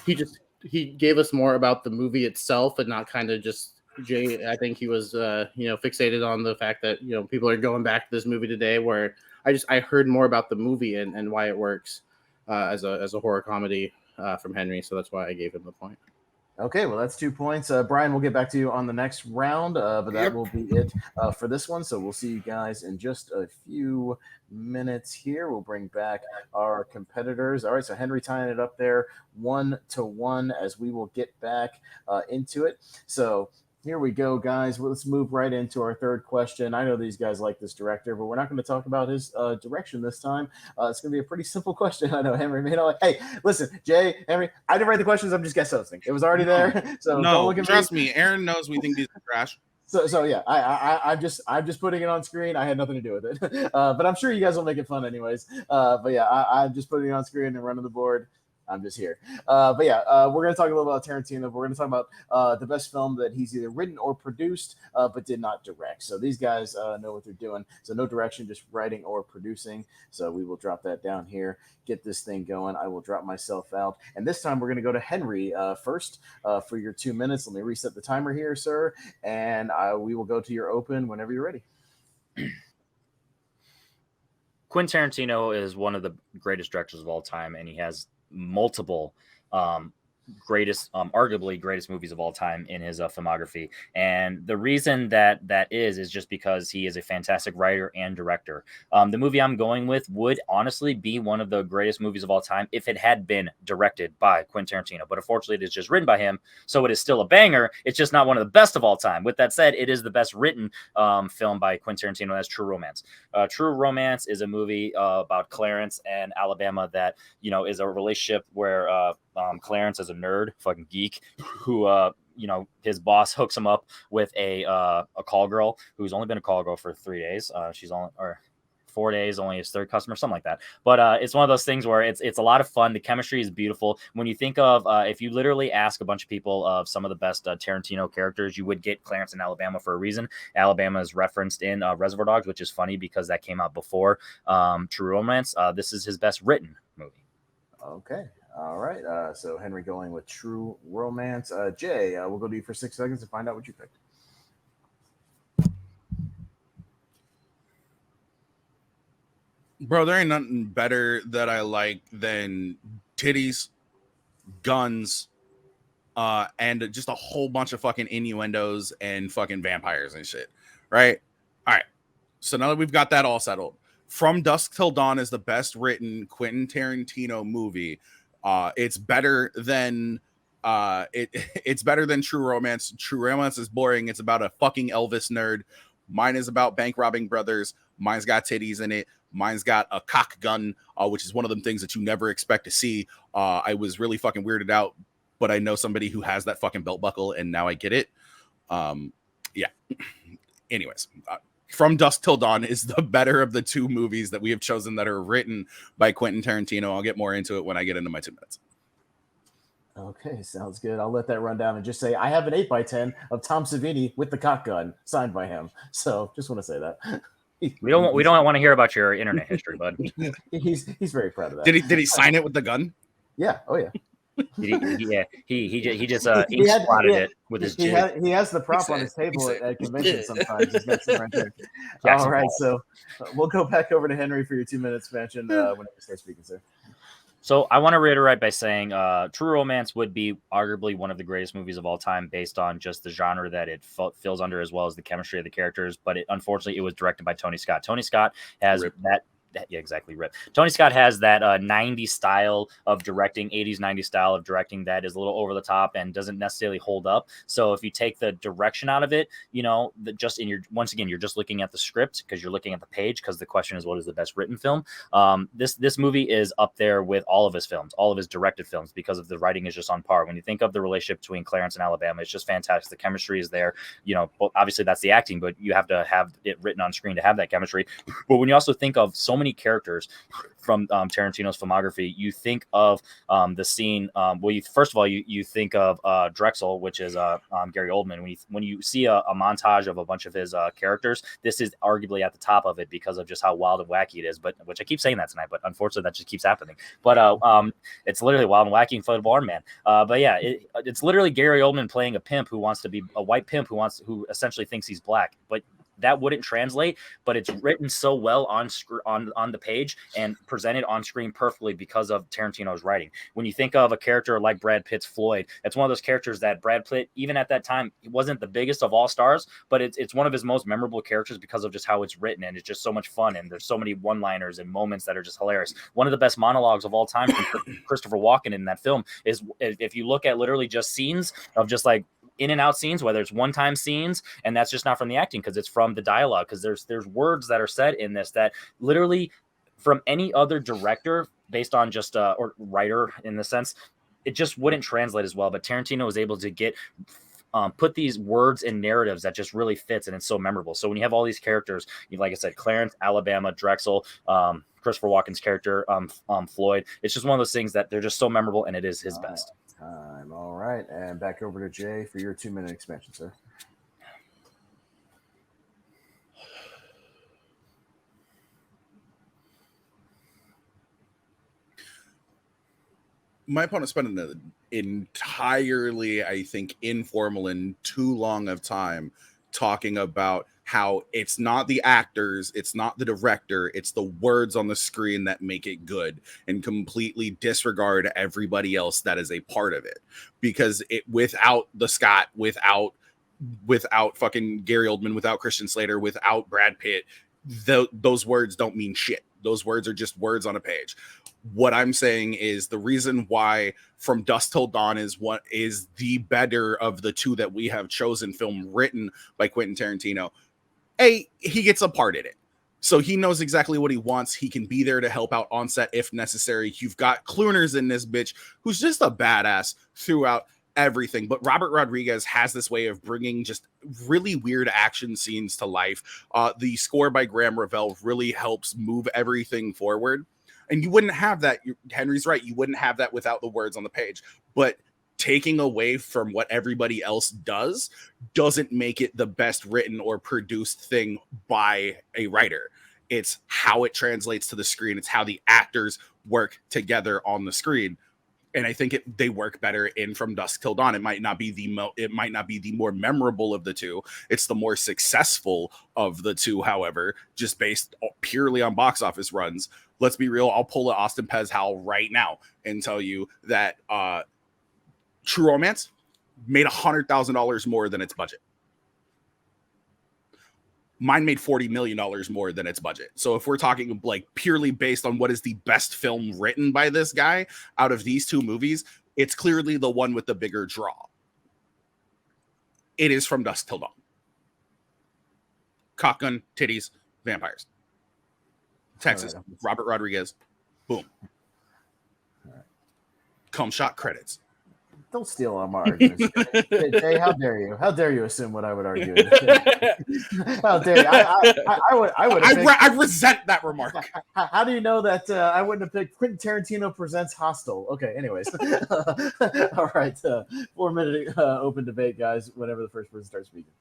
he gave us more about the movie itself and not kind of just Jay. I think he was fixated on the fact that people are going back to this movie today. Where I heard more about the movie and why it works as a horror comedy from Henry. So that's why I gave him the point. Okay, well, that's 2 points. Brian, we'll get back to you on the next round, but that will be it for this one. So we'll see you guys in just a few minutes here. We'll bring back our competitors. All right, so Henry tying it up there 1-1 as we will get back into it. So here we go, guys. Well, let's move right into our third question. I know these guys like this director, but we're not going to talk about his direction this time. It's going to be a pretty simple question. I know Henry may not like. Hey, listen, Jay, Henry, I didn't write the questions. I'm just guest hosting. It was already there. So don't look at trust me. Aaron knows we think these are trash. So yeah, I'm just putting it on screen. I had nothing to do with it, but I'm sure you guys will make it fun anyways. But yeah, I'm just putting it on screen and running the board. I'm just here. But yeah, we're going to talk a little about Tarantino. We're going to talk about the best film that he's either written or produced, but did not direct. So these guys know what they're doing. So no direction, just writing or producing. So we will drop that down here, get this thing going. I will drop myself out. And this time we're going to go to Henry first for your 2 minutes. Let me reset the timer here, sir. And we will go to your open whenever you're ready. Quentin Tarantino is one of the greatest directors of all time, and he has multiple arguably greatest movies of all time in his filmography. And the reason that is just because he is a fantastic writer and director. The movie I'm going with would honestly be one of the greatest movies of all time if it had been directed by Quentin Tarantino. But unfortunately, it is just written by him, so it is still a banger. It's just not one of the best of all time. With that said, it is the best written film by Quentin Tarantino. That's True Romance. True Romance is a movie about Clarence and Alabama that is a relationship where Clarence is a nerd, fucking geek, who his boss hooks him up with a call girl who's only been a call girl for 3 days. She's only 4 days, only his third customer, something like that. But it's one of those things where it's a lot of fun. The chemistry is beautiful. When you think of if you literally ask a bunch of people of some of the best Tarantino characters, you would get Clarence in Alabama for a reason. Alabama is referenced in Reservoir Dogs, which is funny because that came out before True Romance. This is his best written movie. Okay. All right. So Henry going with True Romance. Jay, we'll go to you for 6 seconds to find out what you picked. Bro, there ain't nothing better that I like than titties, guns, and just a whole bunch of fucking innuendos and fucking vampires and shit. Right? All right. So now that we've got that all settled, From Dusk Till Dawn is the best written Quentin Tarantino movie. It's better than it's better than True Romance. True Romance is boring. It's about a fucking Elvis nerd. Mine is about bank robbing brothers. Mine's got titties in it. Mine's got a cock gun, which is one of them things that you never expect to see. I was really fucking weirded out, but I know somebody who has that fucking belt buckle, and now I get it. Yeah. Anyways, From Dusk Till Dawn is the better of the two movies that we have chosen that are written by Quentin Tarantino. I'll get more into it when I get into my 2 minutes. Okay, sounds good. I'll let that run down and just say I have an 8x10 of Tom Savini with the cock gun signed by him. So just want to say that. We don't want to hear about your internet history, bud. He's very proud of that. Did he sign it with the gun? Yeah. Oh yeah. He just ink spotted it with his jig. He has the prop on his table at conventions sometimes. He's got some right there. All right, so we'll go back over to Henry for your 2 minutes mention whenever you start speaking, sir. So I want to reiterate by saying True Romance would be arguably one of the greatest movies of all time based on just the genre that it fills under, as well as the chemistry of the characters. But unfortunately, it was directed by Tony Scott. Tony Scott has yeah, exactly. Rip. Tony Scott has that 90s style of directing, 80s, 90s style of directing that is a little over the top and doesn't necessarily hold up. So if you take the direction out of it, once again, you're just looking at the script because you're looking at the page, because the question is, what is the best written film? This movie is up there with all of his films, all of his directed films, because of the writing is just on par. When you think of the relationship between Clarence and Alabama, it's just fantastic. The chemistry is there. Obviously that's the acting, but you have to have it written on screen to have that chemistry. But when you also think of so many characters from Tarantino's filmography, you think of the scene. First of all, you think of Drexel, which is Gary Oldman. When you see a montage of a bunch of his characters, this is arguably at the top of it because of just how wild and wacky it is. But which I keep saying that tonight, but unfortunately that just keeps happening. But it's literally wild and wacky and Fun Barn Man. But yeah, it's literally Gary Oldman playing a pimp who wants to be a white pimp who essentially thinks he's black, but that wouldn't translate, but it's written so well on the page and presented on screen perfectly because of Tarantino's writing. When you think of a character like Brad Pitt's Floyd, it's one of those characters that Brad Pitt, even at that time, he wasn't the biggest of all stars, but it's one of his most memorable characters because of just how it's written, and it's just so much fun, and there's so many one-liners and moments that are just hilarious. One of the best monologues of all time from Christopher Walken in that film is, if you look at literally just scenes of just like in and out scenes, whether it's one-time scenes, and that's just not from the acting because it's from the dialogue, because there's words that are said in this that literally from any other director based on just or writer in the sense, it just wouldn't translate as well. But Tarantino was able to get put these words in narratives that just really fits, and it's so memorable. So when you have all these characters, like I said, Clarence, Alabama, Drexel, Christopher Walken's character, Floyd, it's just one of those things that they're just so memorable, and it is his best. All right, and back over to Jay for your 2 minute expansion, sir. My opponent spent an entirely, I think, informal and too long of time talking about how it's not the actors, it's not the director, it's the words on the screen that make it good, and completely disregard everybody else that is a part of it. Because without the Scott, without fucking Gary Oldman, without Christian Slater, without Brad Pitt, those words don't mean shit. Those words are just words on a page. What I'm saying is the reason why From Dusk Till Dawn is what is the better of the two that we have chosen, film written by Quentin Tarantino. He gets a part in it. So he knows exactly what he wants. He can be there to help out on set if necessary. You've got Clooners in this bitch who's just a badass throughout everything. But Robert Rodriguez has this way of bringing just really weird action scenes to life. The score by Graham Revell really helps move everything forward. And you wouldn't have that. Henry's right. You wouldn't have that without the words on the page. But taking away from what everybody else doesn't make it the best written or produced thing by a writer. It's how it translates to the screen. It's how the actors work together on the screen. And I think they work better in From Dusk Till Dawn. It might not be the more memorable of the two. It's the more successful of the two, however, just based purely on box office runs. Let's be real. I'll pull an Austin Pez Howell right now and tell you that True Romance made $100,000 more than its budget. Mine made $40 million more than its budget. So if we're talking like purely based on what is the best film written by this guy out of these two movies, it's clearly the one with the bigger draw. It is From Dusk Till Dawn. Cockgun, titties, vampires. Texas, right. Robert Rodriguez. Boom. Right. Cum shot credits. Don't steal all my arguments. Jay, how dare you? How dare you assume what I would argue? How dare you? I resent that remark. How do you know that I wouldn't have picked Quentin Tarantino Presents Hostel? Okay, anyways. All right. 4-minute open debate, guys, whenever the first person starts speaking.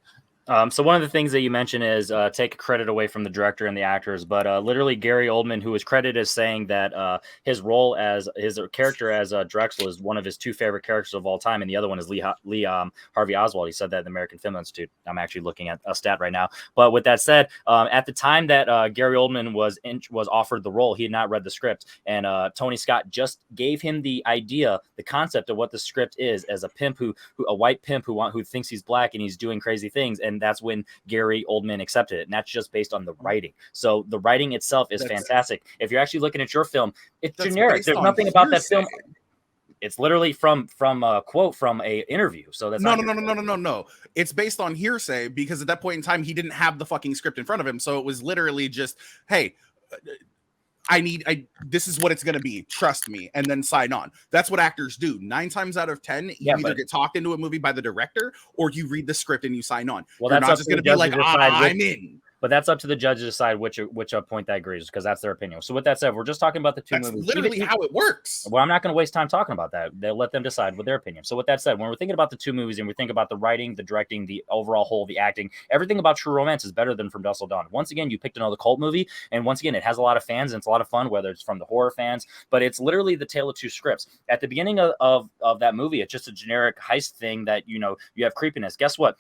So one of the things that you mentioned is take credit away from the director and the actors, but literally Gary Oldman, who was credited as saying that his role as his character as Drexel is one of his 2 favorite characters of all time, and the other one is Lee Harvey Oswald. He said that at the American Film Institute. I'm actually looking at a stat right now. But with that said, at the time that Gary Oldman was offered the role, he had not read the script, and Tony Scott just gave him the idea, the concept of what the script is, as a pimp a white pimp who thinks he's black and he's doing crazy things. And that's when Gary Oldman accepted it. And that's just based on the writing. So the writing itself is fantastic. If you're actually looking at your film, it's generic. There's nothing about that film. It's literally from a quote from a interview. So that's no. It's based on hearsay because at that point in time, he didn't have the fucking script in front of him. So it was literally just, hey, this is what it's going to be. Trust me. And then sign on. That's what actors do. 9 times out of 10, you either get talked into a movie by the director or you read the script and you sign on. Well, You're that's not just going to be like, I'm in. But that's up to the judge to decide which point that agrees, because that's their opinion. So with that said, we're just talking about the 2 movies. That's literally how it works. Well, I'm not going to waste time talking about that. They'll let them decide with their opinion. So with that said, when we're thinking about the 2 movies and we think about the writing, the directing, the overall whole, the acting, everything about True Romance is better than From Dusk Till Dawn. Once again, you picked another cult movie, and once again, it has a lot of fans and it's a lot of fun, whether it's from the horror fans, but it's literally the tale of 2 scripts. At the beginning of that movie, it's just a generic heist thing that, you have creepiness. Guess what?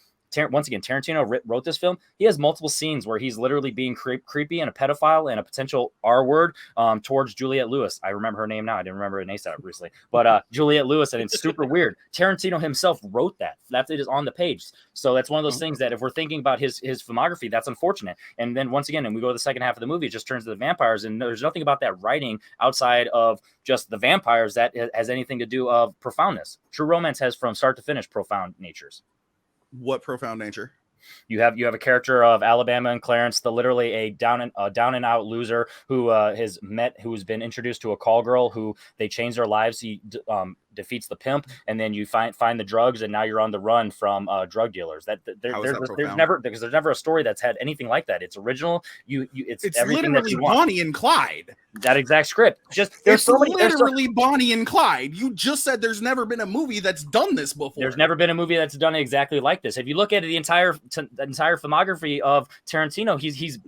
Once again, Tarantino wrote this film. He has multiple scenes where he's literally being creepy and a pedophile and a potential R word towards Juliette Lewis. I remember her name now. I didn't remember her name recently, but Juliette Lewis, and it's super weird. Tarantino himself wrote that. It is on the page. So that's one of those things that if we're thinking about his filmography, that's unfortunate. And then once again, and we go to the second half of the movie, it just turns to the vampires, and there's nothing about that writing outside of just the vampires that has anything to do of profoundness. True Romance has from start to finish profound natures. What profound nature? You have a character of Alabama and Clarence, literally a down and out loser who's been introduced to a call girl who they change their lives. He defeats the pimp, and then you find the drugs, and now you're on the run from drug dealers. There's never a story that's had anything like that. It's original. It's everything that you want. Bonnie and Clyde. That exact script. Literally Bonnie and Clyde. You just said there's never been a movie that's done this before. There's never been a movie that's done exactly like this. If you look at the entire filmography of Tarantino, he's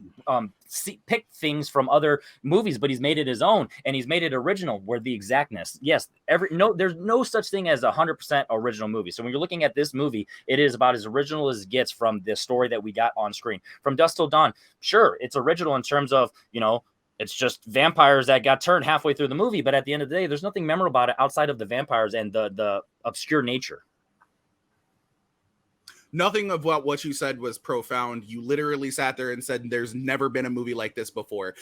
picked things from other movies, but he's made it his own, and he's made it original. Where the exactness, yes, there's no such thing as 100% original movie. So when you're looking at this movie, it is about as original as it gets from the story that we got on screen. From Dusk Till Dawn, sure, it's original in terms of it's just vampires that got turned halfway through the movie, but at the end of the day, there's nothing memorable about it outside of the vampires and the obscure nature. Nothing of what you said was profound. You literally sat there and said there's never been a movie like this before.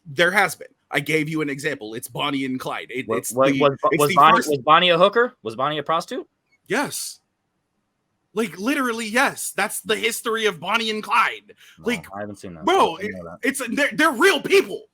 There has been. I gave you an example. It's Bonnie and Clyde. Was Bonnie a hooker? Was Bonnie a prostitute? Yes. Like literally, yes. That's the history of Bonnie and Clyde. I haven't seen that. Bro, they're real people.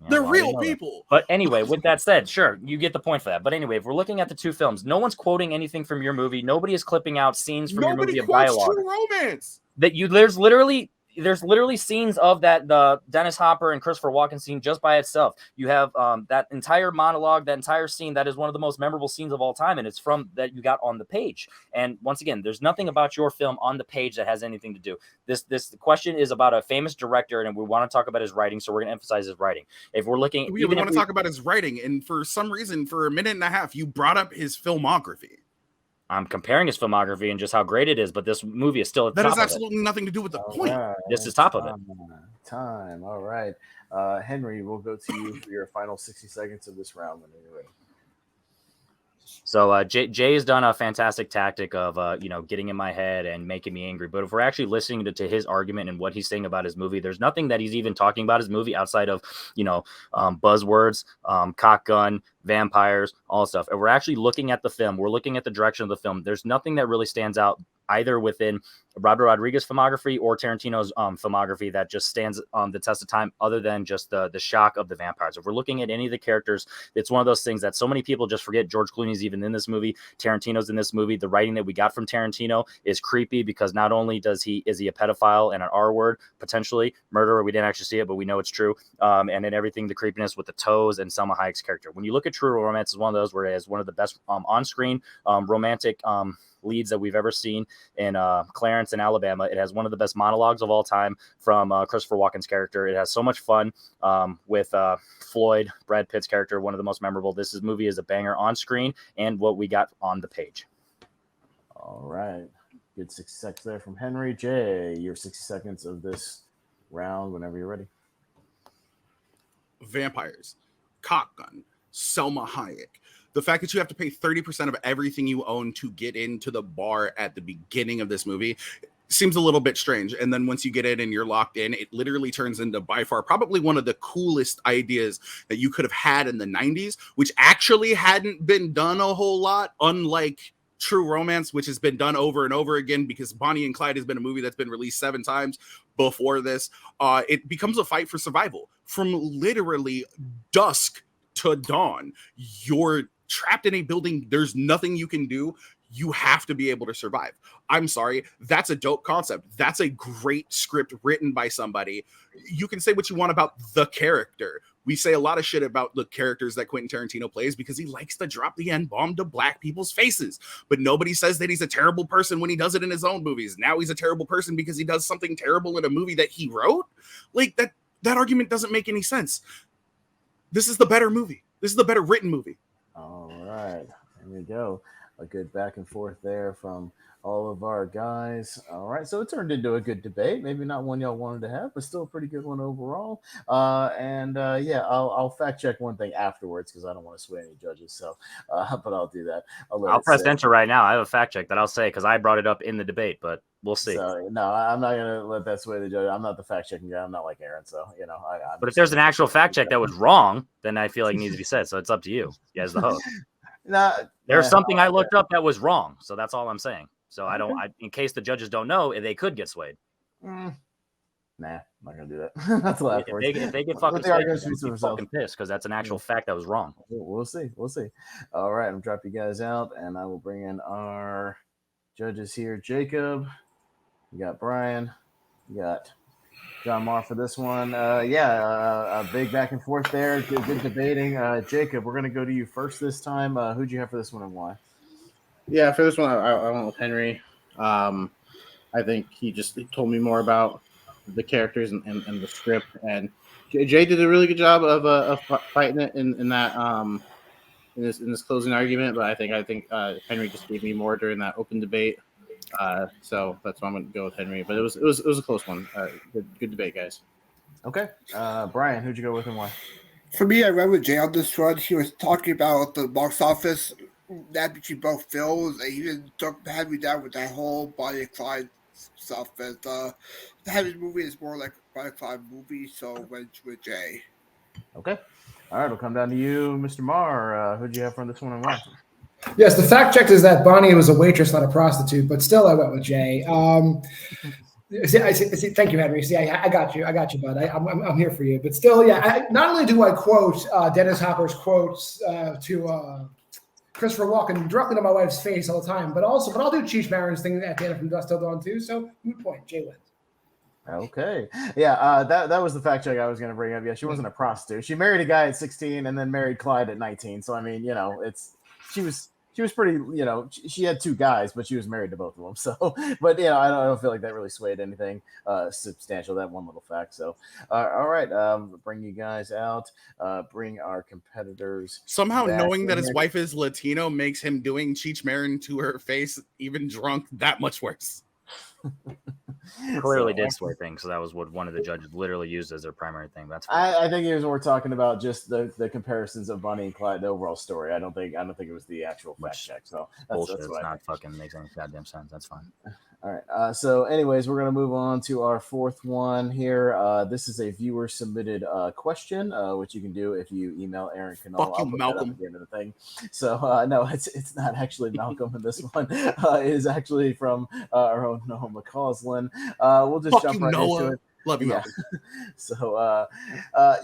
They're real people. But anyway, with that said, sure, you get the point for that. But anyway, if we're looking at the 2 films, no one's quoting anything from your movie. Nobody is clipping out scenes from your movie of dialogue. True Romance. There's literally scenes of the Dennis Hopper and Christopher Walken scene just by itself. You have that entire monologue, that entire scene that is one of the most memorable scenes of all time, and it's from that you got on the page. And once again, there's nothing about your film on the page that has anything to do. The question is about a famous director, and we want to talk about his writing, so we're going to emphasize his writing. If we're looking, we want to talk about his writing, and for some reason, for a minute and a half, you brought up his filmography. I'm comparing his filmography and just how great it is, but this movie is still at the top of it. That has absolutely nothing to do with the point. Right. This is top of it. Time. All right. Henry, we'll go to you for your final 60 seconds of this round when you're ready. So Jay has done a fantastic tactic of getting in my head and making me angry. But if we're actually listening to his argument and what he's saying about his movie, there's nothing that he's even talking about his movie outside of buzzwords, cock gun, vampires, all stuff. If we're actually looking at the film, we're looking at the direction of the film. There's nothing that really stands out either within Robert Rodriguez filmography or Tarantino's filmography that just stands on the test of time, other than just the shock of the vampires. If we're looking at any of the characters, it's one of those things that so many people just forget. George Clooney's even in this movie. Tarantino's in this movie. The writing that we got from Tarantino is creepy because not only is he a pedophile and an R word, potentially murderer. We didn't actually see it, but we know it's true. And then everything, the creepiness with the toes and Selma Hayek's character. When you look at True Romance, is one of those where it has one of the best on-screen romantic leads that we've ever seen in Clarence in Alabama. It has one of the best monologues of all time from Christopher Walken's character. It has so much fun with Floyd, Brad Pitt's character, one of the most memorable. This movie is a banger on screen and what we got on the page. All right. Good 60 seconds there from Henry. Jay, your 60 seconds of this round whenever you're ready. Vampires, cock gun, Selma Hayek. The fact that you have to pay 30% of everything you own to get into the bar at the beginning of this movie seems a little bit strange. And then once you get in and you're locked in, it literally turns into by far probably one of the coolest ideas that you could have had in the 90s, which actually hadn't been done a whole lot, unlike True Romance, which has been done over and over again, because Bonnie and Clyde has been a movie that's been released 7 times before this. It becomes a fight for survival from literally dusk to dawn. You're trapped in a building. There's nothing you can do. You have to be able to survive. I'm sorry. That's a dope concept. That's a great script written by somebody. You can say what you want about the character. We say a lot of shit about the characters that Quentin Tarantino plays because he likes to drop the N-bomb to black people's faces. But nobody says that he's a terrible person when he does it in his own movies. Now he's a terrible person because he does something terrible in a movie that he wrote. Like that argument doesn't make any sense. This is the better movie. This is the better written movie. All right. There we go. A good back and forth there from all of our guys. All right. So it turned into a good debate. Maybe not one y'all wanted to have, but still a pretty good one overall. Yeah, I'll fact check one thing afterwards because I don't want to sway any judges. So, but I'll do that. I'll press enter right now. I have a fact check that I'll say because I brought it up in the debate, but we'll see. So, no, I'm not going to let that sway the judge. I'm not the fact checking guy. I'm not like Aaron. So, but if there's an actual fact check that was wrong, then I feel like it needs to be said. So it's up to you as the host. There's something I looked up that was wrong. So that's all I'm saying. So in case the judges don't know, they could get swayed. Nah, I'm not gonna do that. That's a lot. If they get fucking swayed, they're fucking pissed because that's an actual fact that was wrong. We'll see. All right, I'm drop you guys out, and I will bring in our judges here. Jacob, you got Brian, you got John Marr for this one. A big back and forth there. Good debating. Jacob, we're gonna go to you first this time. Who'd you have for this one and why? Yeah, for this one, I went with Henry. I think he just told me more about the characters and the script. And Jay did a really good job of fighting it in that in this closing argument. But I think Henry just gave me more during that open debate. So that's why I'm going to go with Henry. But it was a close one. Good debate, guys. Okay, Brian, who'd you go with and why? For me, I went with Jay on this one. He was talking about the box office that between both films, and he even had me down with that whole Bonnie and Clyde stuff. And the Henry movie is more like a Bonnie and Clyde movie, so went with Jay. Okay. All right, we'll come down to you, Mr. Marr. Who'd you have for this one and why? Yes, the fact check is that Bonnie was a waitress, not a prostitute, but still I went with Jay. Thank you, Henry. See, I got you, bud. I'm here for you. But still, not only do I quote Dennis Hopper's quotes to Christopher Walken directly to my wife's face all the time, but I'll do Cheech Marin's thing at the end of From Dusk Till Dawn too. So good point, Jay wins. Okay. Yeah, that was the fact check I was going to bring up. Yeah, she wasn't a prostitute. She married a guy at 16 and then married Clyde at 19. So I mean, she was pretty, she had 2 guys, but she was married to both of them. So, but I don't feel like that really swayed anything substantial, that one little fact. So, all right, bring you guys out, bring our competitors. Somehow knowing that his wife is Latino makes him doing Cheech Marin to her face, even drunk, that much worse. Clearly did sway things, so that was what one of the judges literally used as their primary thing. That's I think it was more talking about just the comparisons of Bonnie and Clyde, the overall story. I don't think it was the actual fact check. So bullshit. It's not fucking makes any goddamn sense. That's fine. All right. So, anyways, we're going to move on to our fourth one here. This is a viewer submitted question, which you can do if you email Aaron Canal. Fuck I'll you, put that up Malcolm. at the end of the thing. So, no, it's not actually Malcolm in this one. It is actually from our own Noah McCausland. We'll just Fuck jump you, right Noah. into it. Love you, Yeah. Malcolm. So,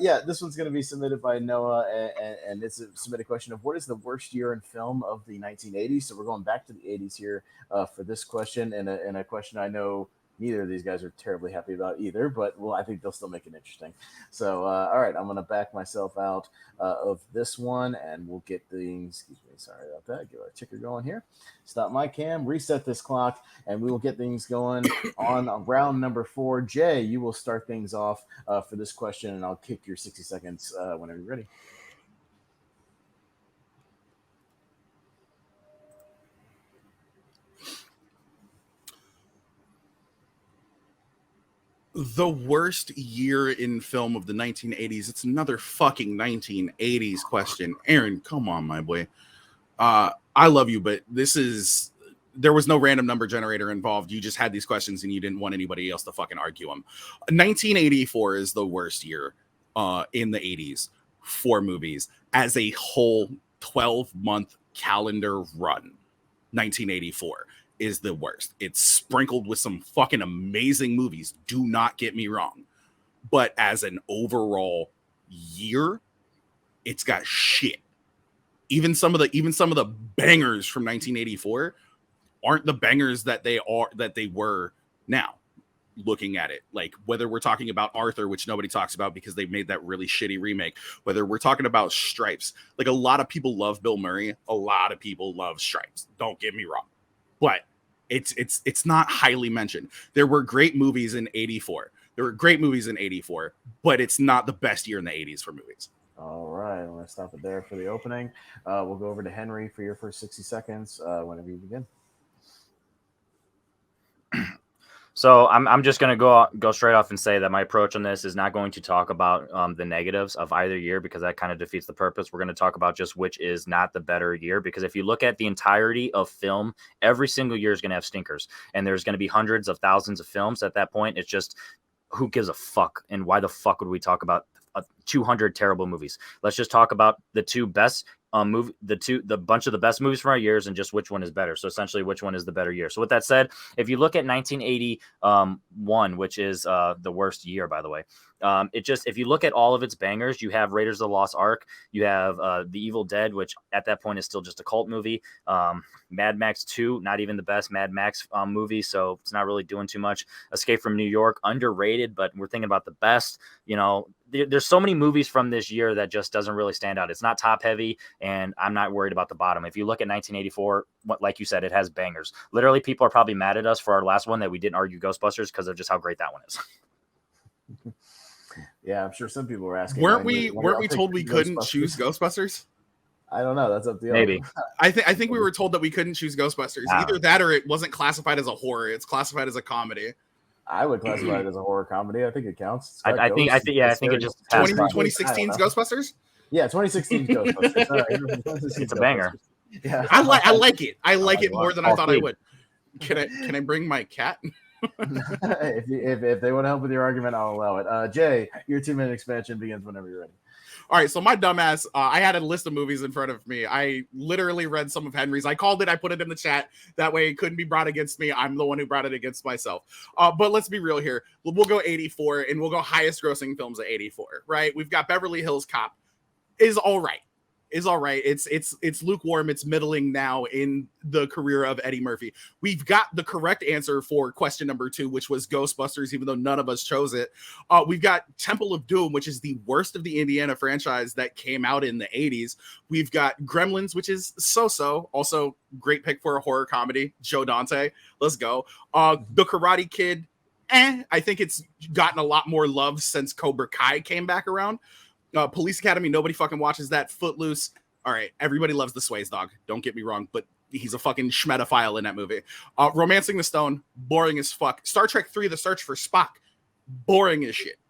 yeah, this one's going to be submitted by Noah, and it's a submitted question of what is the worst year in film of the 1980s. So we're going back to the 80s here for this question, and a question I know neither of these guys are terribly happy about either, but well, I think they'll still make it interesting. So, all right, I'm going to back myself out of this one, and we'll get things. Excuse me, sorry about that. Get our ticker going here. Stop my cam, reset this clock, and we will get things going on round number 4. Jay, you will start things off for this question, and I'll kick your 60 seconds whenever you're ready. The worst year in film of the 1980s. It's another fucking 1980s question. Aaron, come on, my boy. I love you, but there was no random number generator involved. You just had these questions and you didn't want anybody else to fucking argue them. 1984 is the worst year in the 80s for movies as a whole 12-month calendar run. 1984 is the worst. It's sprinkled with some fucking amazing movies. Do not get me wrong. But as an overall year, it's got shit. Even some of the bangers from 1984 aren't the bangers that they were now. Looking at it, like whether we're talking about Arthur, which nobody talks about because they made that really shitty remake, whether we're talking about Stripes, like a lot of people love Bill Murray, a lot of people love Stripes. Don't get me wrong, but it's not highly mentioned. There were great movies in '84. But it's not the best year in the '80s for movies. All right, I'm going to stop it there for the opening. We'll go over to Henry for your first 60 seconds whenever you begin. So I'm just going to go straight off and say that my approach on this is not going to talk about the negatives of either year, because that kind of defeats the purpose. We're going to talk about just which is not the better year, because if you look at the entirety of film, every single year is going to have stinkers, and there's going to be hundreds of thousands of films at that point. It's just, who gives a fuck, and why the fuck would we talk about 200 terrible movies? Let's just talk about the two best the bunch of the best movies from our years, and just which one is better. So essentially, which one is the better year. So with that said, if you look at 1981, which is the worst year, by the way, if you look at all of its bangers, you have Raiders of the Lost Ark, you have The Evil Dead, which at that point is still just a cult movie. Mad Max 2, not even the best Mad Max movie, so it's not really doing too much. Escape from New York, underrated, but we're thinking about the best. There's so many movies from this year that just doesn't really stand out. It's not top heavy, and I'm not worried about the bottom. If you look at 1984, like you said, it has bangers. Literally, people are probably mad at us for our last one that we didn't argue Ghostbusters because of just how great that one is. Yeah, I'm sure some people were asking. Weren't we told we couldn't choose Ghostbusters? I don't know. That's up to you. Maybe. I think we were told that we couldn't choose Ghostbusters. Either that or it wasn't classified as a horror. It's classified as a comedy. I would classify it as a horror comedy. I think it counts. I think it just 2016's Ghostbusters. Yeah, 2016 Ghostbusters. It's a banger. Yeah, I like it. I like it more than I thought I would. Can I bring my cat? if they want to help with your argument, I'll allow it. Jay, your 2-minute expansion begins whenever you're ready. All right, so my dumbass, I had a list of movies in front of me. I literally read some of Henry's. I called it. I put it in the chat. That way it couldn't be brought against me. I'm the one who brought it against myself. But let's be real here. We'll go 84, and we'll go highest grossing films at 84, right? We've got Beverly Hills Cop. Is all right. It's lukewarm. It's middling now in the career of Eddie Murphy. We've got the correct answer for question number 2, which was Ghostbusters, even though none of us chose it. We've got Temple of Doom, which is the worst of the Indiana franchise that came out in the 80s. We've got Gremlins, which is so-so. Also, great pick for a horror comedy. Joe Dante. Let's go. The Karate Kid. I think it's gotten a lot more love since Cobra Kai came back around. Police Academy, nobody fucking watches that. Footloose, all right, everybody loves the Swayze dog. Don't get me wrong, but he's a fucking schmedophile in that movie. Romancing the Stone, boring as fuck. Star Trek 3, The Search for Spock, boring as shit.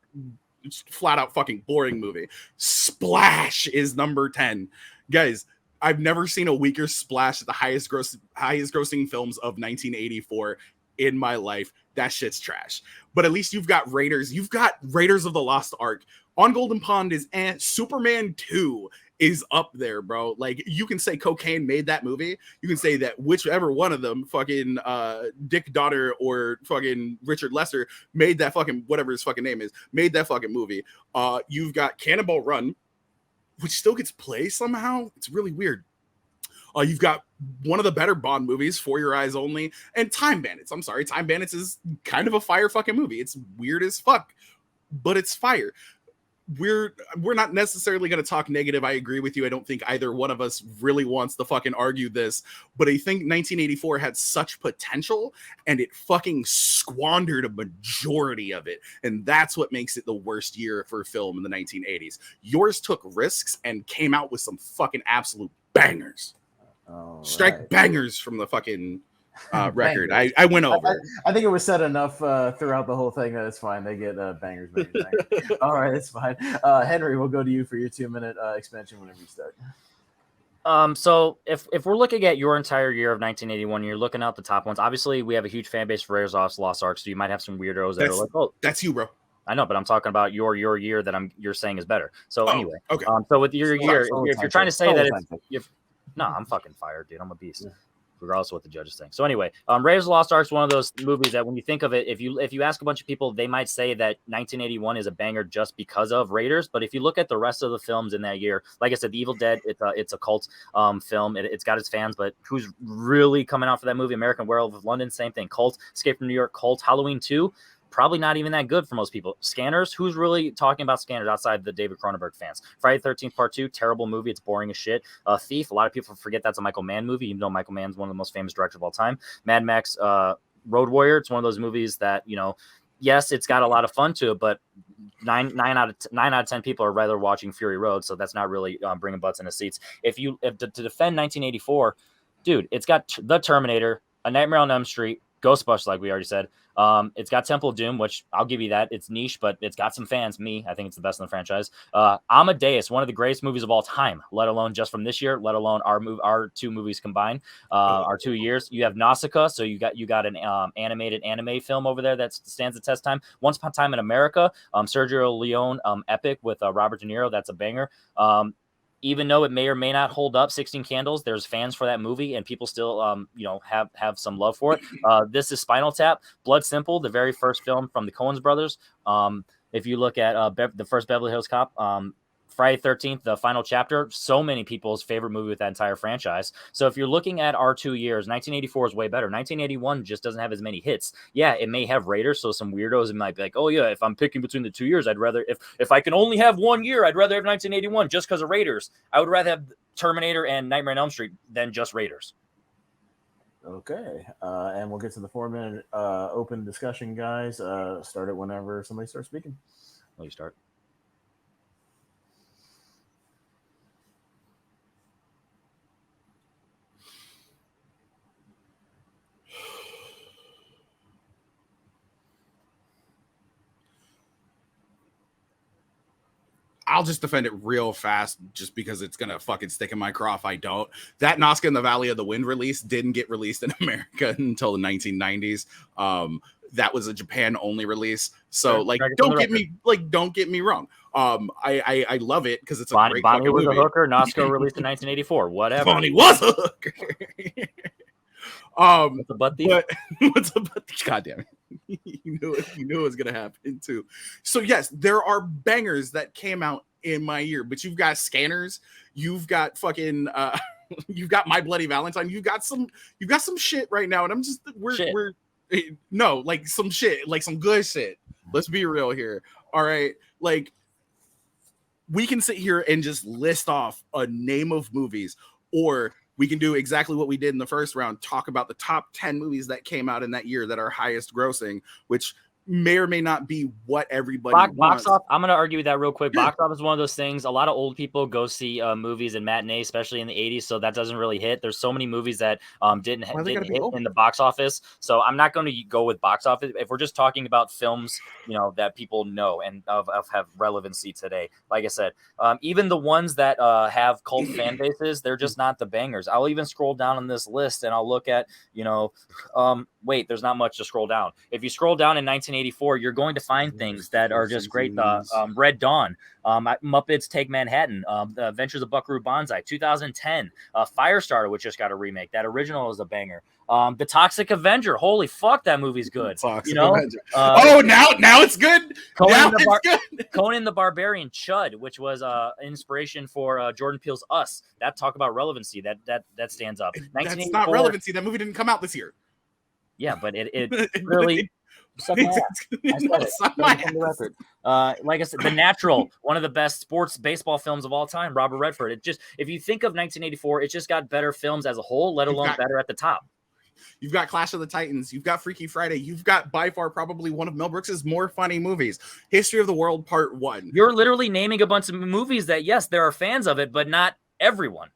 It's flat out fucking boring movie. Splash is number 10. Guys, I've never seen a weaker Splash at the highest grossing films of 1984. in my life. That shit's trash. But at least you've got Raiders. You've got Raiders of the Lost Ark. On Golden Pond is Superman 2 is up there, bro. Like, you can say Cocaine made that movie. You can say that whichever one of them, fucking Dick Donner or fucking Richard Lester, made that fucking, whatever his fucking name is, made that fucking movie. You've got Cannonball Run, which still gets play somehow. It's really weird. You've got one of the better Bond movies, For Your Eyes Only, and Time Bandits. I'm sorry, Time Bandits is kind of a fire fucking movie. It's weird as fuck, but it's fire. We're not necessarily going to talk negative. I agree with you. I don't think either one of us really wants to fucking argue this, but I think 1984 had such potential and it fucking squandered a majority of it. And that's what makes it the worst year for film in the 1980s. Yours took risks and came out with some fucking absolute bangers. Strike bangers from the fucking record. I went over. I think it was said enough throughout the whole thing that it's fine. They get bangers. All right, it's fine. Henry, we'll go to you for your 2-minute expansion whenever you start. So if we're looking at your entire year of 1981, you're looking at the top ones. Obviously, we have a huge fan base for Raiders of the Lost Ark, so you might have some weirdos that are like, "Oh, that's you, bro." I know, but I'm talking about your year that you're saying is better. So anyway, okay. So with your year, if you're trying to say that it's no, I'm fucking fired, dude. I'm a beast. Regardless of what the judges think. So anyway, Raiders of the Lost Ark is one of those movies that when you think of it, if you ask a bunch of people, they might say that 1981 is a banger just because of Raiders. But if you look at the rest of the films in that year, like I said, The Evil Dead, it's a cult film. It's got its fans, but who's really coming out for that movie? American Werewolf of London, same thing. Cult. Escape from New York, cult. Halloween 2. Probably not even that good for most people. Scanners, who's really talking about Scanners outside the David Cronenberg fans? Friday the 13th Part 2, terrible movie. It's boring as shit. Thief, a lot of people forget that's a Michael Mann movie, even though Michael Mann's one of the most famous directors of all time. Mad Max, Road Warrior, it's one of those movies that, yes, it's got a lot of fun to it, but 9 out of 10 people are rather watching Fury Road, so that's not really bringing butts in the seats. If to defend 1984, dude, it's got The Terminator, A Nightmare on Elm Street, Ghostbusters, like we already said. It's got Temple of Doom, which I'll give you that. It's niche, but it's got some fans. I think it's the best in the franchise. Amadeus, one of the greatest movies of all time, let alone just from this year, let alone our two movies combined, our 2 years. You have Nausicaa, so you got an animated anime film over there that stands the test time. Once Upon a Time in America, Sergio Leone epic with Robert De Niro. That's a banger. Even though it may or may not hold up, 16 Candles, there's fans for that movie, and people still, have some love for it. This is Spinal Tap, Blood Simple, the very first film from the Coens brothers. If you look at the first Beverly Hills Cop, Friday 13th, the final chapter, so many people's favorite movie with that entire franchise. So if you're looking at our 2 years, 1984 is way better. 1981 just doesn't have as many hits. Yeah, it may have Raiders, so some weirdos might be like, oh yeah, if I'm picking between the 2 years, I'd rather, if I can only have 1 year, I'd rather have 1981 just because of Raiders. I would rather have Terminator and Nightmare on Elm Street than just Raiders. Okay, and we'll get to the 4-minute open discussion, guys. Start it whenever somebody starts speaking. Will you start? I'll just defend it real fast just because it's going to fucking stick in my craw if I don't. That Nazca in the Valley of the Wind release didn't get released in America until the 1990s. That was a Japan only release. So don't get me wrong. I love it because it's a great Bonnie fucking was movie. a hooker. Nazca released in 1984. Whatever. Bonnie was a hooker. What's a butt thief? What's a butt thief? God damn it. You knew it was gonna happen too. So yes, there are bangers that came out in my year, but you've got Scanners, you've got fucking you've got My Bloody Valentine, you've got some shit right now, and I'm just we're no, like some shit, like some good shit. Let's be real here. All right, like we can sit here and just list off a name of movies, or we can do exactly what we did in the first round, talk about the top 10 movies that came out in that year that are highest grossing, which may or may not be what everybody wants. Box office, I'm going to argue with that real quick. Yeah. Box office is one of those things. A lot of old people go see movies in matinee, especially in the 80s, so that doesn't really hit. There's so many movies that didn't hit in the box office, so I'm not going to go with box office. If we're just talking about films, that people know and have relevancy today, like I said, even the ones that have cult fan bases, they're just not the bangers. I'll even scroll down on this list and I'll look at, wait, there's not much to scroll down. If you scroll down in 1984, you're going to find things that are just great. Red Dawn, Muppets Take Manhattan, The Adventures of Buckaroo Banzai, 2010, Firestarter, which just got a remake. That original is a banger. The Toxic Avenger, holy fuck, that movie's good. Toxic you know, Avenger. Now it's good. Conan the Barbarian, Chud, which was inspiration for Jordan Peele's Us. That talk about relevancy. That stands up. That's not relevancy. That movie didn't come out this year. Yeah, but it really sucked my ass. I said it. On the record. Like I said, The Natural, one of the best sports baseball films of all time. Robert Redford. It just, if you think of 1984, it just got better films as a whole, let alone better at the top. You've got Clash of the Titans. You've got Freaky Friday. You've got by far probably one of Mel Brooks's more funny movies, History of the World Part 1. You're literally naming a bunch of movies that, yes, there are fans of it, but not everyone.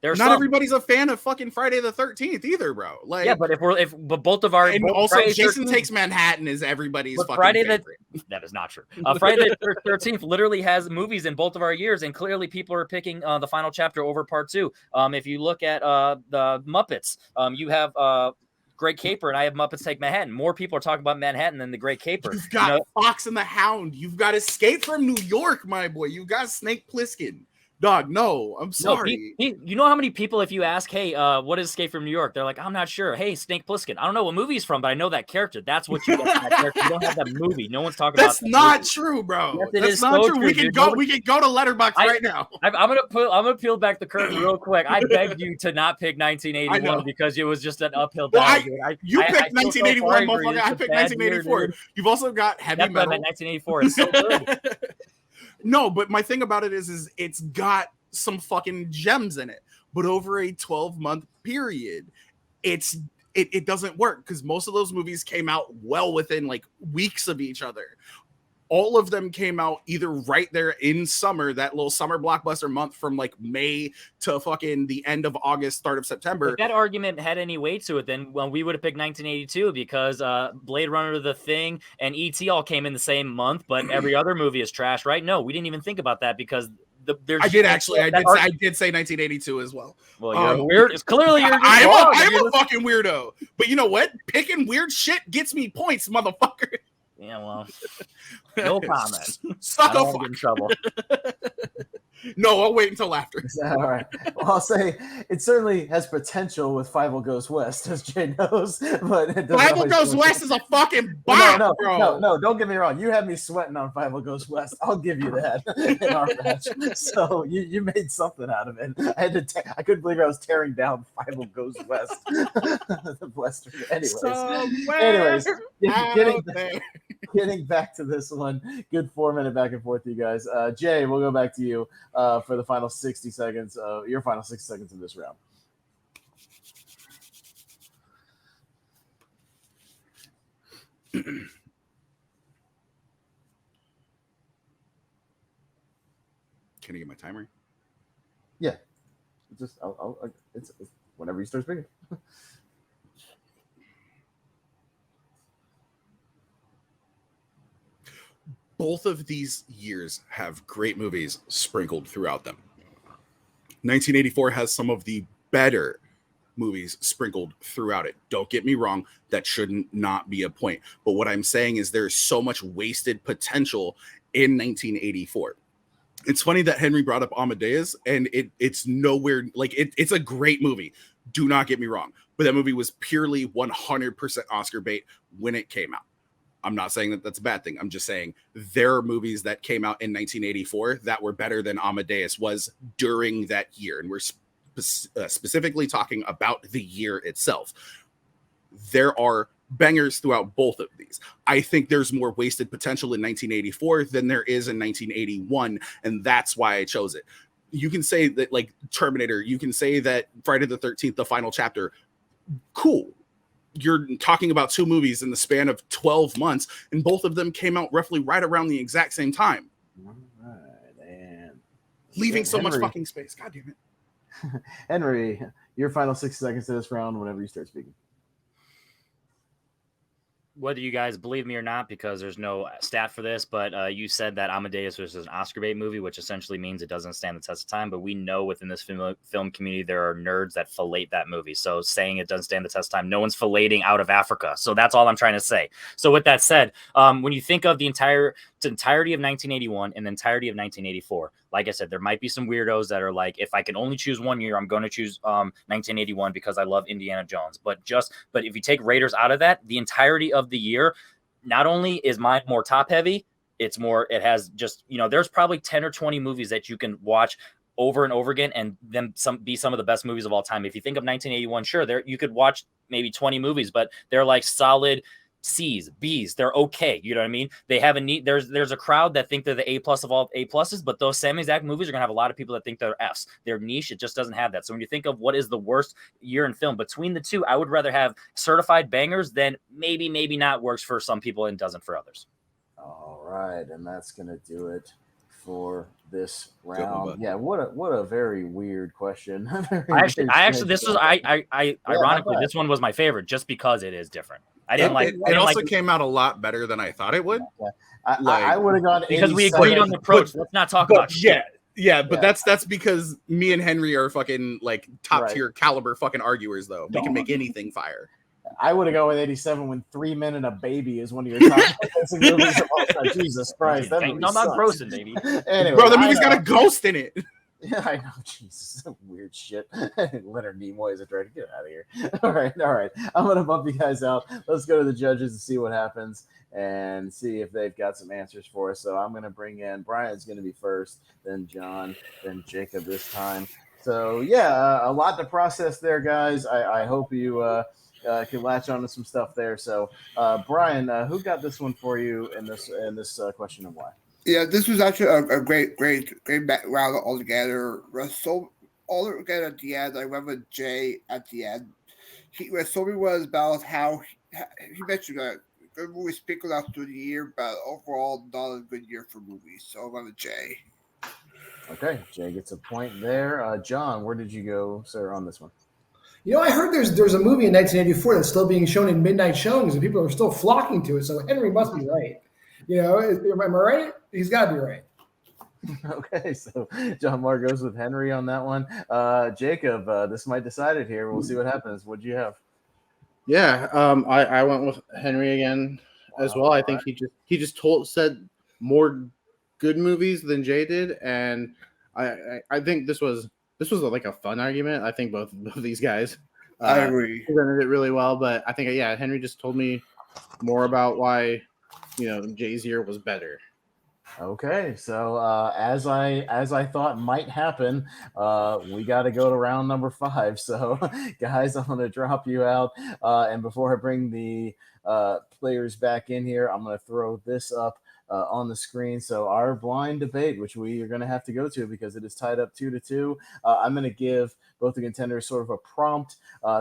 Not everybody's a fan of fucking Friday the 13th either, bro. Like, yeah, but but both of our, and also Friday Jason Takes Manhattan is everybody's fucking favorite. That is not true. Friday the 13th literally has movies in both of our years, and clearly people are picking the final chapter over part 2. If you look at the Muppets, you have Great Caper, and I have Muppets Take Manhattan. More people are talking about Manhattan than the Great Caper. You've got Fox and the Hound. You've got Escape from New York, my boy. You've got Snake Plissken. Dog, no, I'm sorry. No, you know how many people, if you ask, hey, what is Escape from New York? They're like, I'm not sure. Hey, Snake Plissken. I don't know what movie he's from, but I know that character. That's what you get from that character. You don't have that movie. No one's talking about that. That's not true, bro. Yes, that's not true. We can go to Letterboxd right now. I'm gonna peel back the curtain real quick. I begged you to not pick 1981 because it was just an uphill battle. You picked 1981, motherfucker. I picked 1984. You've also got Heavy Metal. 1984 is so good. No, but my thing about it is it's got some fucking gems in it, but over a 12-month period, it doesn't work because most of those movies came out well within like weeks of each other. All of them came out either right there in summer, that little summer blockbuster month from like May to fucking the end of August, start of September. If that argument had any weight to it, then we would have picked 1982 because Blade Runner, The Thing, and E.T. all came in the same month, but every other movie is trash, right? No, we didn't even think about that because I did say 1982 as well. Well, you're weird. It's clearly you're just I am a fucking weirdo. But you know what? Picking weird shit gets me points, motherfucker. Yeah, well, no comment. Suck a fuck. In trouble. No, I'll wait until after. All right. Well, I'll say it certainly has potential with Five Goes West, as Jay knows. But Five Goes West is a fucking bomb, bro. No, don't get me wrong. You had me sweating on Five Goes West. I'll give you that in our match. So you made something out of it. I couldn't believe I was tearing down Five Goes West. The Western. Anyways, getting back to this one. Good 4-minute back and forth, you guys. Jay, we'll go back to you. For the final 60 seconds, your final 60 seconds of this round. Can I get my timer? Yeah, it's whenever you start speaking. Both of these years have great movies sprinkled throughout them. 1984 has some of the better movies sprinkled throughout it. Don't get me wrong, that shouldn't not be a point. But what I'm saying is there's so much wasted potential in 1984. It's funny that Henry brought up Amadeus, and it's nowhere like it's a great movie. Do not get me wrong, but that movie was purely 100% Oscar bait when it came out. I'm not saying that that's a bad thing. I'm just saying there are movies that came out in 1984 that were better than Amadeus was during that year. And we're specifically talking about the year itself. There are bangers throughout both of these. I think there's more wasted potential in 1984 than there is in 1981. And that's why I chose it. You can say that like Terminator, you can say that Friday the 13th, the final chapter, cool. You're talking about two movies in the span of 12 months, and both of them came out roughly right around the exact same time. All right, and leaving so much fucking space. God damn it. Henry, your final 60 seconds to this round whenever you start speaking. whether you guys believe me or not, because there's no stat for this, but you said that Amadeus was an Oscar bait movie, which essentially means it doesn't stand the test of time. But we know within this film community, there are nerds that fillet that movie. So saying it doesn't stand the test of time, no one's filleting Out of Africa. So that's all I'm trying to say. So with that said, when you think of the entirety of 1981 and the entirety of 1984, like I said, there might be some weirdos that are like, if I can only choose one year, I'm going to choose 1981 because I love Indiana Jones. But if you take Raiders out of that, the entirety of the year, not only is mine more top heavy, it has just, there's probably 10 or 20 movies that you can watch over and over again and them be some of the best movies of all time. If you think of 1981, sure, there you could watch maybe 20 movies, but they're like solid C's, B's. They're okay. You know what I mean? They have a neat. There's a crowd that think they're the A+ of all A+, but those same exact movies are gonna have a lot of people that think they're F's. They're niche. It just doesn't have that. So when you think of what is the worst year in film between the two, I would rather have certified bangers than maybe not works for some people and doesn't for others. All right, and that's gonna do it for this round. Yeah, what a very weird question. Ironically, this one was my favorite just because it is different. It also came out a lot better than I thought it would. Yeah. I would have gone because we agreed on the approach. Let's not talk about shit. But that's because me and Henry are fucking like top tier caliber fucking arguers though. They can make anything fire. I would have gone with 87 when 3 Men and a Baby is one of your top movies of all time. Jesus Christ. That movie I'm not grossing, baby. Anyway, bro, the movie's got a ghost in it. Yeah, I know. Jesus, weird shit. Leonard Nimoy is a director. Get out of here. All right. I'm gonna bump you guys out. Let's go to the judges and see what happens and see if they've got some answers for us. So I'm gonna bring in Brian's gonna be first, then John, then Jacob this time. So yeah, a lot to process there, guys. I hope you can latch on to some stuff there. So Brian, who got this one for you in this question and why? Yeah, this was actually a great round altogether. So all together at the end, I went with Jay at the end. Sobi was about how he mentioned that good movies sprinkled out through the year, but overall not a good year for movies. So I went with Jay. Okay, Jay gets a point there. John, where did you go, sir, on this one? I heard there's a movie in 1984 that's still being shown in midnight showings, and people are still flocking to it. So Henry must be right. Am I right? He's got to be right. Okay, so John Moore goes with Henry on that one. Jacob, this might decide it here. We'll see what happens. What'd you have? Yeah, I went with Henry again as well. I think he just said more good movies than Jay did, and I think this was like a fun argument. I think both of these guys I agree presented it really well, but I think Henry just told me more about why Jay's year was better. Okay, so as I thought might happen, we got to go to round number 5. So, guys, I'm going to drop you out, and before I bring the players back in here, I'm going to throw this up on the screen. So our blind debate, which we are going to have to go to because it is tied up 2-2. I'm going to give both the contenders sort of a prompt.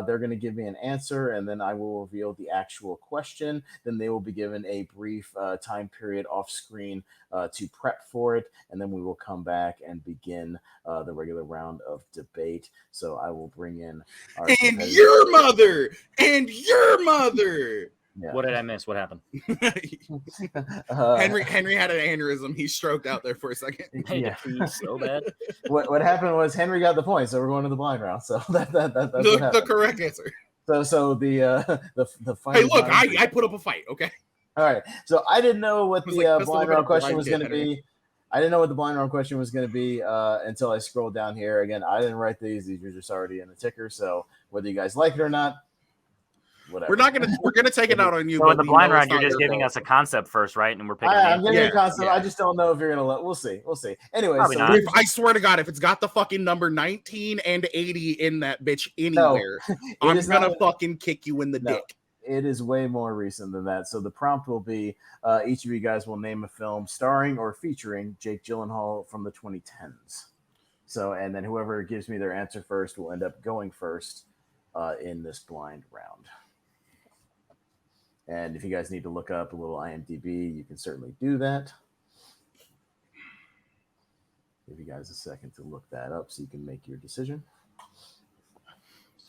They're going to give me an answer, and then I will reveal the actual question. Then they will be given a brief time period off screen to prep for it, and then we will come back and begin the regular round of debate. So I will bring in our your mother. Yeah. What did I miss? What happened? Henry had an aneurysm. He stroked out there for a second. Yeah, so bad. What happened was Henry got the point, so we're going to the blind round. So that's the correct answer. So the fight. Hey, look, I put up a fight. Okay. All right. So I didn't know what the blind round question was going to be. I didn't know what the blind round question was going to be until I scrolled down here. Again, I didn't write these. These are just already in the ticker. So whether you guys like it or not, whatever. We're gonna take it out on you. So in the blind round, you're just giving us a concept first, right? And we're picking. I'm giving you a concept. Yeah. I just don't know if you're gonna We'll see. Anyway, I swear to God, if it's got the fucking number 19 and 80 in that bitch anywhere, I'm gonna fucking kick you in the dick. It is way more recent than that. So the prompt will be each of you guys will name a film starring or featuring Jake Gyllenhaal from the 2010s. So, and then whoever gives me their answer first will end up going first in this blind round. And if you guys need to look up a little IMDb, you can certainly do that. Give you guys a second to look that up so you can make your decision.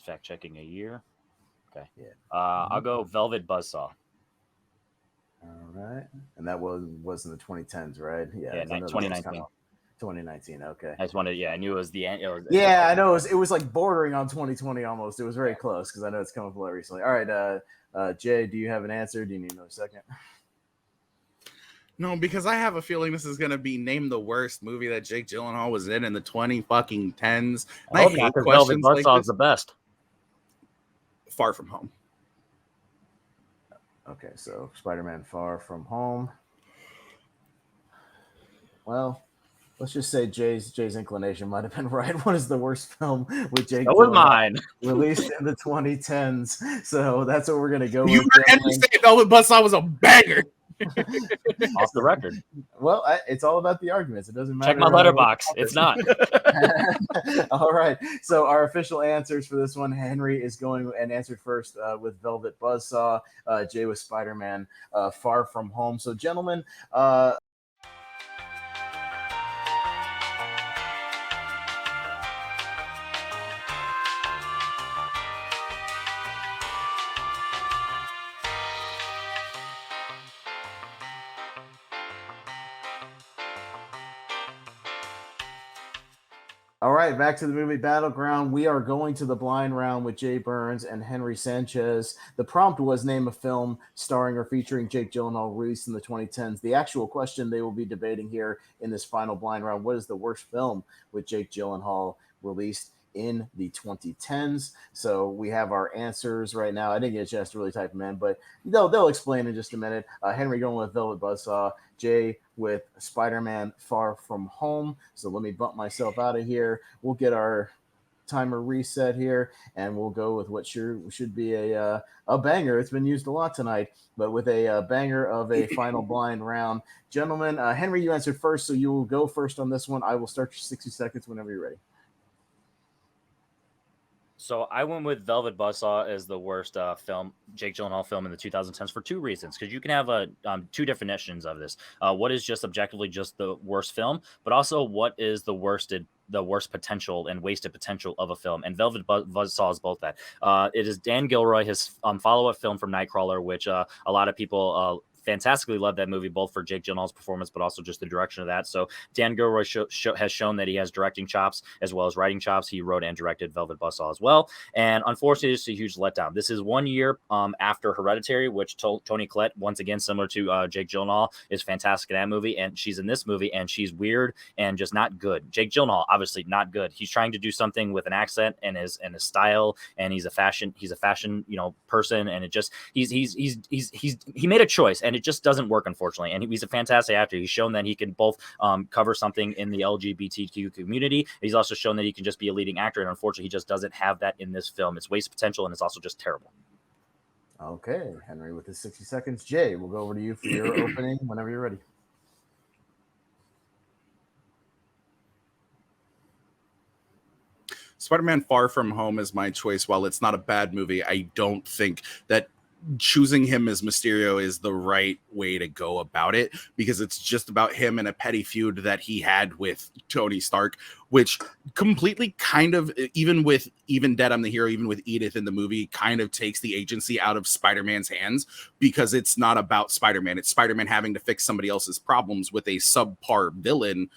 Fact checking a year. Okay. Yeah. I'll go Velvet Buzzsaw. All right, and that was in the 2010s, right? Yeah, I know that was 2019. 2019. Okay. I just wanted, I knew it was the end. Yeah, I know it was like bordering on 2020 almost. It was very close because I know it's come up a lot recently. All right, Jay, do you have an answer? Do you need another second? No, because I have a feeling this is gonna be named the worst movie that Jake Gyllenhaal was in the 2010s. I hope not, because Velvet Buzzsaw is the best. Far From Home. Okay, so Spider-Man Far From Home. Well, let's just say Jay's inclination might have been right. What is the worst film with Jake That was Gyllenhaal mine. released in the 2010s? So that's what we're gonna go You with. heard me say Velvet Buzzsaw was a banger. Off the record. Well, it's all about the arguments. It doesn't matter. Check my letterbox. It's not. All right. So our official answers for this one: Henry is going and answered first with Velvet Buzzsaw. Jay with Spider-Man Far From Home. So, gentlemen. All right, back to the movie Battleground. We are going to the blind round with Jay Burnz and Henry Sanchez. The prompt was name a film starring or featuring Jake Gyllenhaal released in the 2010s. The actual question they will be debating here in this final blind round: what is the worst film with Jake Gyllenhaal released in the 2010s? So we have our answers right now. I didn't get a chance to really type them in, but they'll explain in just a minute. Henry going with Velvet Buzzsaw, Jay with Spider-Man Far From Home. So let me bump myself out of here. We'll get our timer reset here, and we'll go with what should be a banger. It's been used a lot tonight, but with a banger of a final blind round. Gentlemen, Henry, you answered first, so you will go first on this one. I will start your 60 seconds whenever you're ready. So I went with Velvet Buzzsaw as the worst Jake Gyllenhaal film in the 2010s for two reasons. Because you can have two definitions of this. What is just objectively just the worst film, but also what is the worst potential and wasted potential of a film. And Velvet Buzzsaw is both that. It is Dan Gilroy, his follow-up film from Nightcrawler, which a lot of people fantastically love that movie, both for Jake Gyllenhaal's performance, but also just the direction of that. So Dan Gilroy has shown that he has directing chops as well as writing chops. He wrote and directed Velvet Buzzsaw as well. And unfortunately, it's a huge letdown. This is 1 year after Hereditary, which Toni Collette, once again, similar to Jake Gyllenhaal, is fantastic in that movie. And she's in this movie, and she's weird and just not good. Jake Gyllenhaal, obviously not good. He's trying to do something with an accent and his style, and he's a fashion person, and it just he made a choice, and it just doesn't work, unfortunately. And he's a fantastic actor. He's shown that he can both cover something in the LGBTQ community. He's also shown that he can just be a leading actor, and unfortunately, he just doesn't have that in this film. It's waste potential, and it's also just terrible. Okay, Henry with his 60 seconds. Jay, we'll go over to you for your opening whenever you're ready. Spider-Man Far From Home is my choice. While it's not a bad movie, I don't think that choosing him as Mysterio is the right way to go about it, because it's just about him and a petty feud that he had with Tony Stark, which completely kind of, even Dead I'm the Hero, even with Edith in the movie, kind of takes the agency out of Spider-Man's hands, because it's not about Spider-Man. It's Spider-Man having to fix somebody else's problems with a subpar villain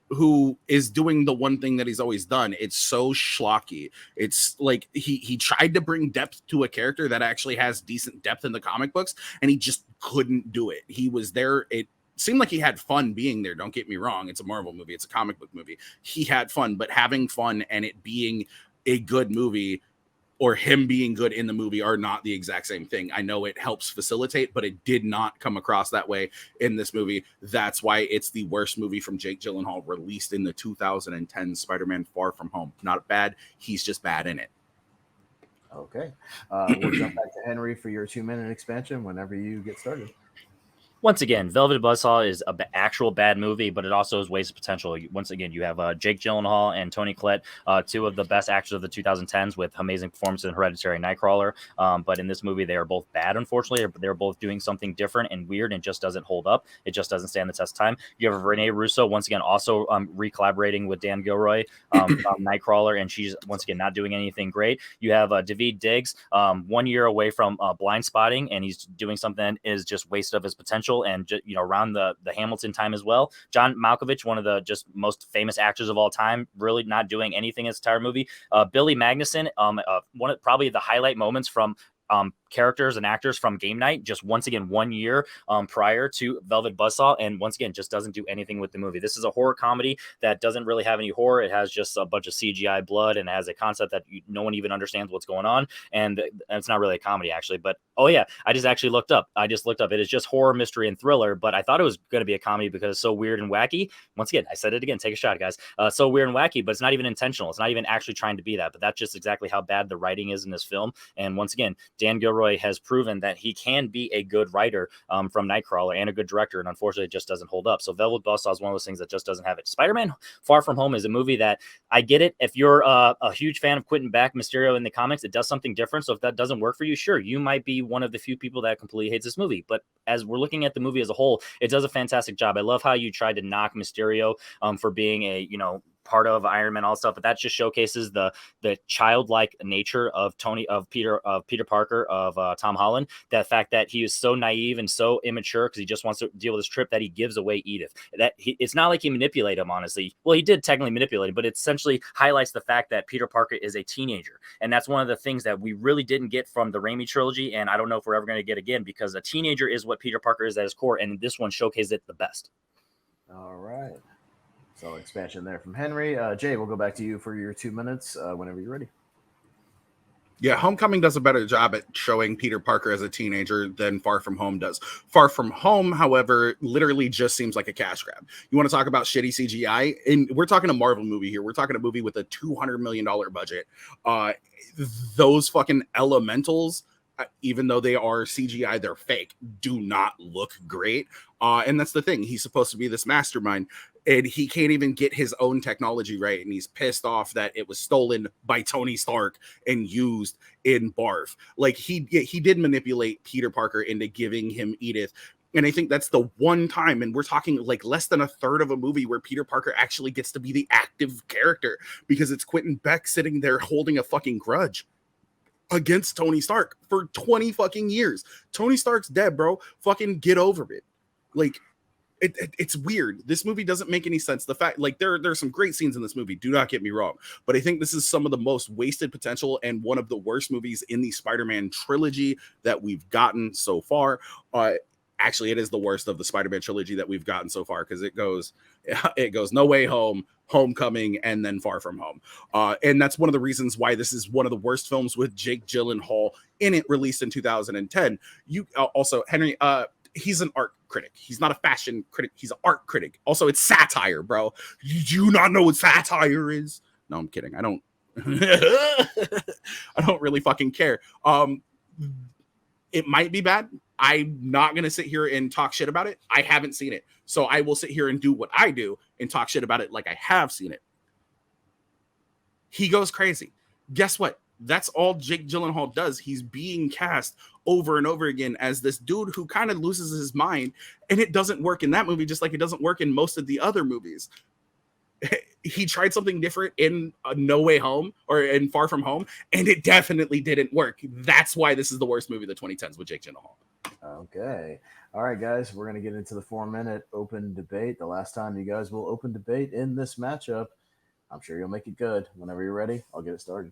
who is doing the one thing that he's always done. It's so schlocky. It's like he tried to bring depth to a character that actually has decent depth in the comic books, and he just couldn't do it. He was there. It seemed like he had fun being there. Don't get me wrong. It's a Marvel movie. It's a comic book movie. He had fun, but having fun and it being a good movie, or him being good in the movie, are not the exact same thing. I know it helps facilitate, but it did not come across that way in this movie. That's why it's the worst movie from Jake Gyllenhaal released in the 2010 Spider-Man Far From Home. Not bad. He's just bad in it. Okay. We'll jump back to Henry for your 2-minute expansion whenever you get started. Once again, Velvet Buzzsaw is an actual bad movie, but it also has wasted potential. Once again, you have Jake Gyllenhaal and Toni Collette, two of the best actors of the 2010s with amazing performances in Hereditary and Nightcrawler. But in this movie, they are both bad, unfortunately. They're both doing something different and weird and just doesn't hold up. It just doesn't stand the test of time. You have Renee Russo, once again, also re-collaborating with Dan Gilroy on Nightcrawler, and she's, once again, not doing anything great. You have Daveed Diggs, 1 year away from Blind Spotting, and he's doing something that is just wasted of his potential. And around the Hamilton time as well. John Malkovich, one of the just most famous actors of all time, really not doing anything in this entire movie. Billy Magnuson, one of probably the highlight moments from characters and actors from Game Night, just once again 1 year prior to Velvet Buzzsaw, and once again just doesn't do anything with the movie. This is a horror comedy that doesn't really have any horror. It has just a bunch of CGI blood and has a concept that no one even understands what's going on, and it's not really a comedy actually. But oh yeah, I just looked up. It is just horror, mystery, and thriller, but I thought it was going to be a comedy because it's so weird and wacky. Once again, I said it again, take a shot, guys. So weird and wacky, but it's not even intentional. It's not even actually trying to be that, but that's just exactly how bad the writing is in this film. And once again, Dan Gilroy has proven that he can be a good writer from Nightcrawler and a good director, and unfortunately it just doesn't hold up. So Velvet Buzzsaw is one of those things that just doesn't have it. Spider-Man Far From Home is a movie that I get it. If you're a huge fan of Quentin Beck, Mysterio in the comics, it does something different. So if that doesn't work for you, sure, you might be one of the few people that completely hates this movie. But as we're looking at the movie as a whole, it does a fantastic job. I love how you tried to knock Mysterio for being a, part of Iron Man, all stuff, but that just showcases the childlike nature of Peter Parker, of Tom Holland. That fact that he is so naive and so immature because he just wants to deal with this trip that he gives away Edith. It's not like he manipulated him, honestly. Well, he did technically manipulate him, but it essentially highlights the fact that Peter Parker is a teenager, and that's one of the things that we really didn't get from the Raimi trilogy, and I don't know if we're ever going to get again, because a teenager is what Peter Parker is at his core, and this one showcases it the best. All right. So expansion there from Henry. Jay, we'll go back to you for your 2 minutes whenever you're ready. Yeah, Homecoming does a better job at showing Peter Parker as a teenager than Far From Home does. Far From Home, however, literally just seems like a cash grab. You want to talk about shitty CGI? And we're talking a Marvel movie here. We're talking a movie with a $200 million budget. Those fucking elementals, even though they are CGI, they're fake, do not look great. And that's the thing. He's supposed to be this mastermind, and he can't even get his own technology right. And he's pissed off that it was stolen by Tony Stark and used in Barf. Like he did manipulate Peter Parker into giving him Edith. And I think that's the one time, and we're talking like less than a third of a movie where Peter Parker actually gets to be the active character, because it's Quentin Beck sitting there holding a fucking grudge against Tony Stark for 20 fucking years. Tony Stark's dead, bro. Fucking get over it. Like, it's weird. This movie doesn't make any sense. The fact, like, there's some great scenes in this movie, do not get me wrong, but I think this is some of the most wasted potential and one of the worst movies in the Spider-Man trilogy that we've gotten so far. Actually, it is the worst of the Spider-Man trilogy that we've gotten so far, because it goes No Way Home, Homecoming, and then Far From Home. And that's one of the reasons why this is one of the worst films with Jake Gyllenhaal in it, released in 2010. You also, Henry, he's an art critic. He's not a fashion critic. He's an art critic. Also, it's satire, bro. You do not know what satire is? No, I'm kidding. I don't. I don't really fucking care. It might be bad. I'm not going to sit here and talk shit about it. I haven't seen it. So I will sit here and do what I do and talk shit about it like I have seen it. He goes crazy. Guess what? That's all Jake Gyllenhaal does. He's being cast over and over again as this dude who kind of loses his mind. And it doesn't work in that movie, just like it doesn't work in most of the other movies. He tried something different in No Way Home or in Far From Home, and it definitely didn't work. That's why this is the worst movie of the 2010s with Jake Gyllenhaal. Okay. All right, guys, we're going to get into the 4-minute open debate. The last time you guys will open debate in this matchup. I'm sure you'll make it good. Whenever you're ready, I'll get it started.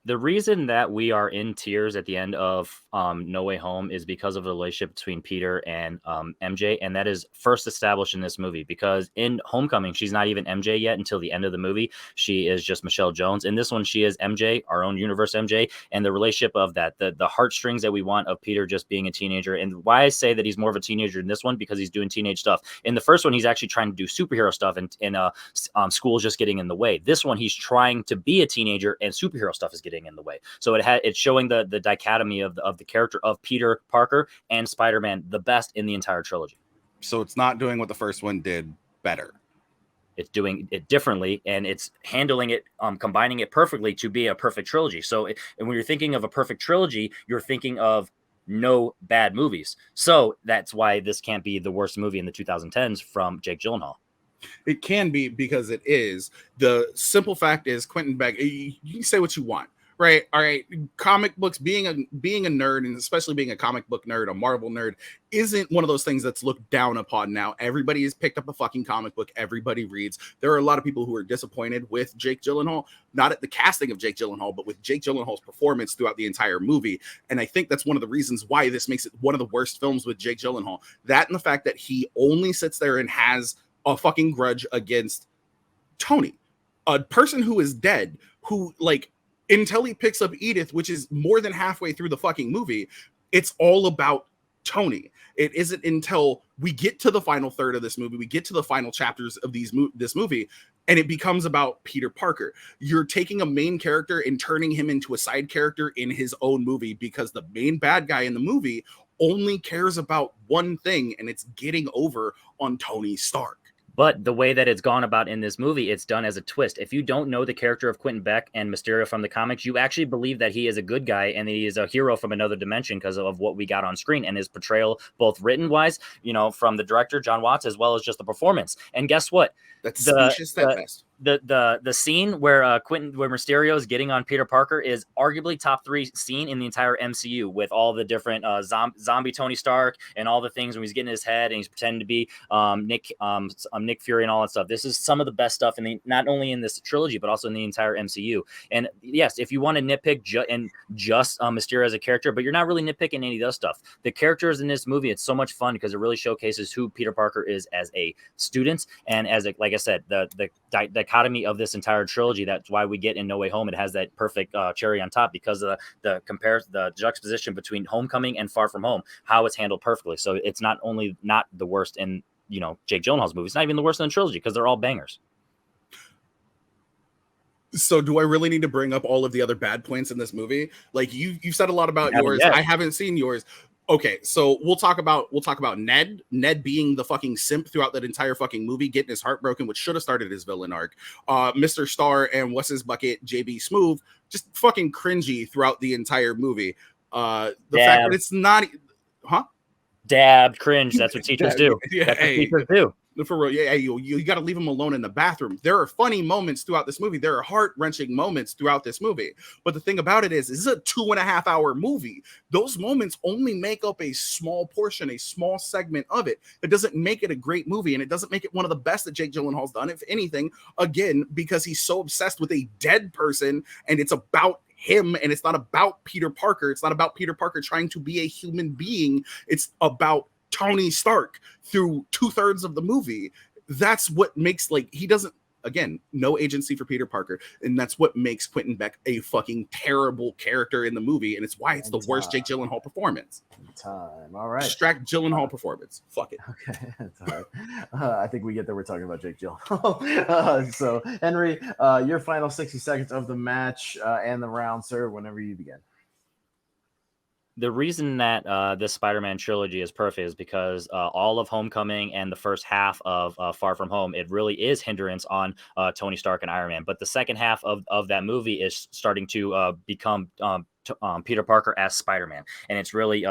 The reason that we are in tears at the end of No Way Home is because of the relationship between Peter and MJ, and that is first established in this movie, because in Homecoming, she's not even MJ yet until the end of the movie. She is just Michelle Jones. In this one, she is MJ, our own universe MJ, and the relationship of that, the heartstrings that we want of Peter just being a teenager. And why I say that he's more of a teenager in this one, because he's doing teenage stuff. In the first one, he's actually trying to do superhero stuff, and school's just getting in the way. This one, he's trying to be a teenager, and superhero stuff is getting getting in the way. So it's showing the dichotomy of the character of Peter Parker and Spider-Man the best in the entire trilogy. So it's not doing what the first one did better. It's doing it differently, and it's handling it, combining it perfectly to be a perfect trilogy. So and when you're thinking of a perfect trilogy, you're thinking of no bad movies. So that's why this can't be the worst movie in the 2010s from Jake Gyllenhaal. It can be, because it is. The simple fact is, Quentin Beck, you can say what you want, right? All right, comic books, being a nerd, and especially being a comic book nerd, a Marvel nerd, isn't one of those things that's looked down upon now. Everybody has picked up a fucking comic book. Everybody reads. There are a lot of people who are disappointed with Jake Gyllenhaal, not at the casting of Jake Gyllenhaal, but with Jake Gyllenhaal's performance throughout the entire movie. And I think that's one of the reasons why this makes it one of the worst films with Jake Gyllenhaal. That and the fact that he only sits there and has a fucking grudge against Tony, a person who is dead, who, like, until he picks up Edith, which is more than halfway through the fucking movie, it's all about Tony. It isn't until we get to the final third of this movie, we get to the final chapters of this movie, and it becomes about Peter Parker. You're taking a main character and turning him into a side character in his own movie, because the main bad guy in the movie only cares about one thing, and it's getting over on Tony Stark. But the way that it's gone about in this movie, it's done as a twist. If you don't know the character of Quentin Beck and Mysterio from the comics, you actually believe that he is a good guy and that he is a hero from another dimension because of what we got on screen and his portrayal, both written wise, from the director, John Watts, as well as just the performance. And guess what? That's specious at best. The scene where Mysterio is getting on Peter Parker is arguably top 3 scene in the entire MCU, with all the different zombie Tony Stark and all the things when he's getting his head and he's pretending to be Nick Fury and all that stuff. This is some of the best stuff not only in this trilogy but also in the entire MCU. And yes, if you want to nitpick just Mysterio as a character, but you're not really nitpicking any of those stuff. The characters in this movie, it's so much fun because it really showcases who Peter Parker is as a student and as like I said, the dichotomy of this entire trilogy. That's why we get in No Way Home. It has that perfect cherry on top because of the juxtaposition between Homecoming and Far From Home, how it's handled perfectly. So it's not only not the worst in Jake Gyllenhaal's movies, it's not even the worst in the trilogy because they're all bangers. So do I really need to bring up all of the other bad points in this movie? Like you've said a lot about yours. I haven't seen yours. Okay, so we'll talk about Ned being the fucking simp throughout that entire fucking movie, getting his heart broken, which should have started his villain arc. Mr. Starr and what's his bucket, JB Smoove, just fucking cringy throughout the entire movie. The fact that it's not, Dab, cringe. That's what teachers do. Yeah, that's what teachers do. For real, yeah, you got to leave him alone in the bathroom. There are funny moments throughout this movie. There are heart-wrenching moments throughout this movie. But the thing about it is, this is a 2.5-hour movie. Those moments only make up a small portion, a small segment of it. It doesn't make it a great movie, and it doesn't make it one of the best that Jake Gyllenhaal's done, if anything, again, because he's so obsessed with a dead person, and it's about him, and it's not about Peter Parker. It's not about Peter Parker trying to be a human being. It's about Tony Stark through 2/3 of the movie. That's what makes, he doesn't, again, no agency for Peter Parker, and that's what makes Quentin Beck a fucking terrible character in the movie, and it's why it's the worst Jake Gyllenhaal performance. All right. Distract Gyllenhaal performance. Fuck it. Okay, that's all right. I think we get that we're talking about Jake Gyllenhaal. So, Henry, your final 60 seconds of the match and the round, sir, whenever you begin. The reason that this Spider-Man trilogy is perfect is because all of Homecoming and the first half of Far From Home, it really is hindrance on Tony Stark and Iron Man. But the second half of that movie is starting to become Peter Parker as Spider-Man. And it's really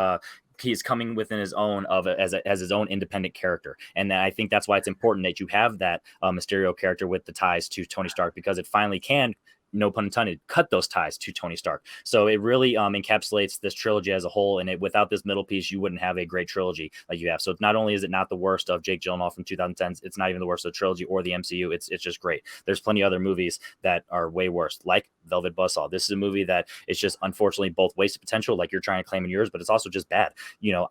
he's coming within his own as his own independent character. And I think that's why it's important that you have that Mysterio character with the ties to Tony Stark, because it finally can, no pun intended, cut those ties to Tony Stark. So it really encapsulates this trilogy as a whole. And without this middle piece, you wouldn't have a great trilogy like you have. So not only is it not the worst of Jake Gyllenhaal from 2010, it's not even the worst of the trilogy or the MCU. It's just great. There's plenty of other movies that are way worse, like Velvet Buzzsaw. This is a movie that it's just unfortunately both wasted potential, like you're trying to claim in yours, but it's also just bad.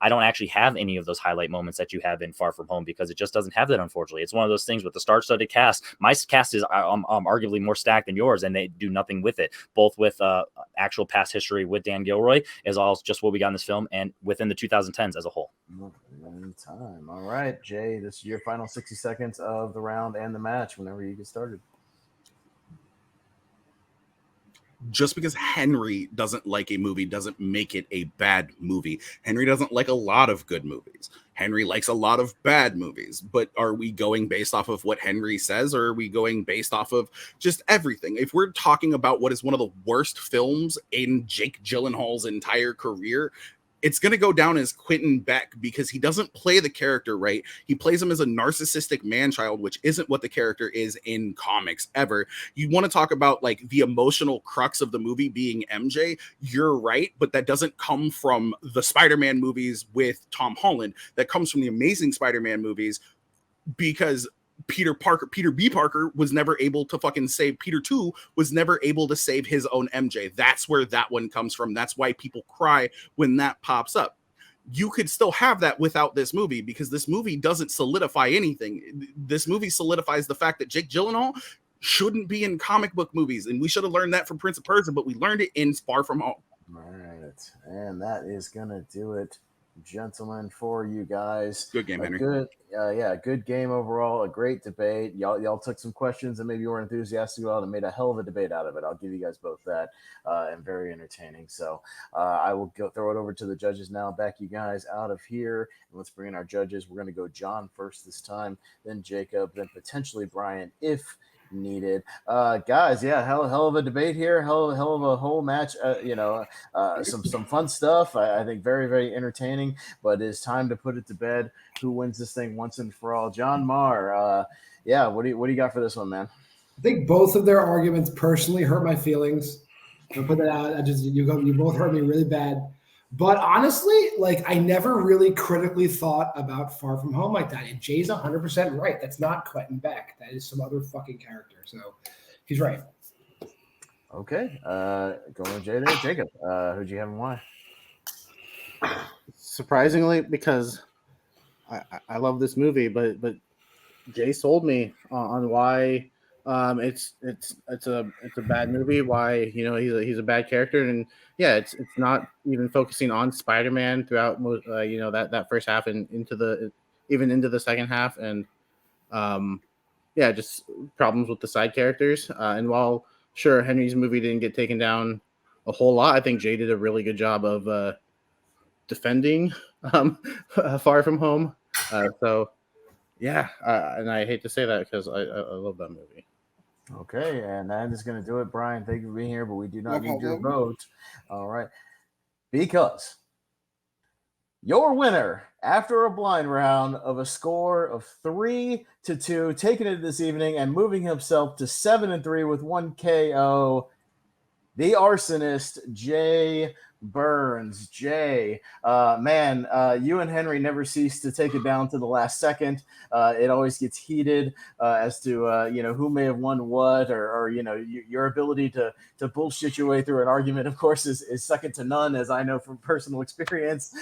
I don't actually have any of those highlight moments that you have in Far From Home because it just doesn't have that, unfortunately. It's one of those things with the star-studded cast. My cast is arguably more stacked than yours, and they do nothing with it, both with actual past history with Dan Gilroy, as well as just what we got in this film and within the 2010s as a whole. Time. All right, Jay, this is your final 60 seconds of the round and the match whenever you get started. just because Henry doesn't like a movie doesn't make it a bad movie. Henry doesn't like a lot of good movies. Henry likes a lot of bad movies. But are we going based off of what Henry says, or are we going based off of just everything? If we're talking about what is one of the worst films in Jake Gyllenhaal's entire career, it's going to go down as Quentin Beck, because he doesn't play the character right. He plays him as a narcissistic man-child, which isn't what the character is in comics ever. You want to talk about like the emotional crux of the movie being MJ, you're right, but that doesn't come from the Spider-Man movies with Tom Holland. That comes from the Amazing Spider-Man movies, because Peter B. Parker was never able to fucking save, Peter 2 was never able to save his own MJ. That's where that one comes from. That's why people cry when that pops up. You could still have that without this movie, because this movie doesn't solidify anything. This movie solidifies the fact that Jake Gyllenhaal shouldn't be in comic book movies, and we should have learned that from Prince of Persia, but we learned it in Far From Home. All right, and that is gonna do it, gentlemen, for you guys. Good game, Henry. Good game overall. A great debate. Y'all took some questions and maybe you weren't enthusiastic about it and made a hell of a debate out of it. I'll give you guys both that, and very entertaining. So I will throw it over to the judges now. Back you guys out of here, and let's bring in our judges. We're gonna go John first this time, then Jacob, then potentially Brian if needed. Guys, hell of a debate here, hell of a whole match. Some fun stuff. I think very, very entertaining, but it's time to put it to bed. Who wins this thing once and for all? John Marr, what do you got for this one, man? I think both of their arguments personally hurt my feelings. I'll put that out. You both hurt me really bad. But honestly, like, I never really critically thought about Far From Home like that. And Jay's 100% right. That's not Quentin Beck. That is some other fucking character. So he's right. Okay. Going with Jay there. Jacob, who'd you have and why? Surprisingly, because I love this movie, but Jay sold me on why it's a bad movie. Why he's a bad character, and it's not even focusing on Spider-Man throughout that first half and into the second half, and just problems with the side characters. And while sure Henry's movie didn't get taken down a whole lot, I think Jay did a really good job of defending Far From Home. And I hate to say that because I love that movie. Okay, and that is going to do it. Brian, thank you for being here, but we do not need your vote. All right, because your winner after a blind round of a score of 3-2, taking it this evening and moving himself to 7-3 with 1 KO, the Arsonist, Jay Burnz. Jay, you and Henry never cease to take it down to the last second. It always gets heated as to who may have won what, or your ability to bullshit your way through an argument, of course, is second to none, as I know from personal experience.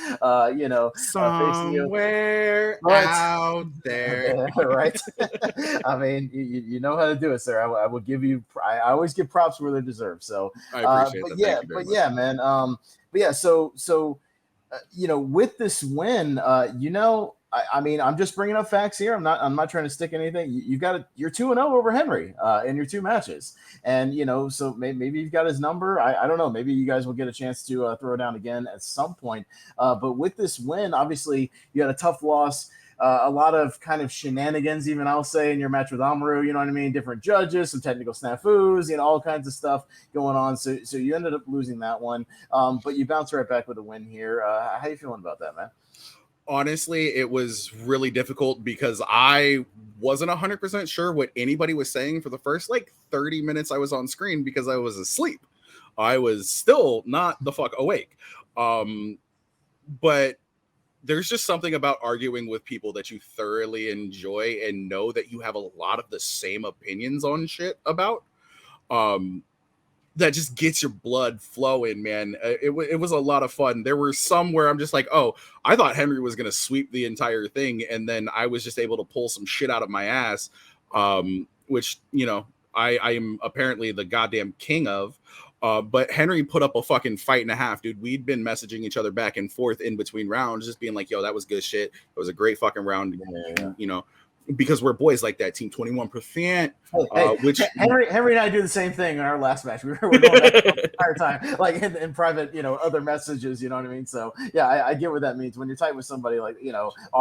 Somewhere out there, right? I mean, you know how to do it, sir. I will give you. I always give props where they deserve. So I appreciate that. Man. With this win, I mean, I'm just bringing up facts here. I'm not trying to stick anything. You're 2-0 over Henry in your two matches, and so maybe you've got his number. I don't know. Maybe you guys will get a chance to throw down again at some point. But with this win, obviously you had a tough loss. A lot of kind of shenanigans, even I'll say, in your match with Amaru, you know what I mean? Different judges, some technical snafus, all kinds of stuff going on. So you ended up losing that one, but you bounced right back with a win here. How you feeling about that, man? Honestly, it was really difficult because I wasn't 100% sure what anybody was saying for the first 30 minutes I was on screen because I was asleep. I was still not the fuck awake. But there's just something about arguing with people that you thoroughly enjoy and know that you have a lot of the same opinions on shit about. That just gets your blood flowing, man. It was a lot of fun. There were some where I'm just like, oh, I thought Henry was going to sweep the entire thing. And then I was just able to pull some shit out of my ass, which, I am apparently the goddamn king of. But Henry put up a fucking fight and a half, dude. We'd been messaging each other back and forth in between rounds, just being like, yo, that was good shit. It was a great fucking round. Yeah. because we're boys like that. Team 21%. Which Henry and I do the same thing in our last match. We're going back the entire time, like in private, other messages. You know what I mean? So yeah, I get what that means when you're tight with somebody, like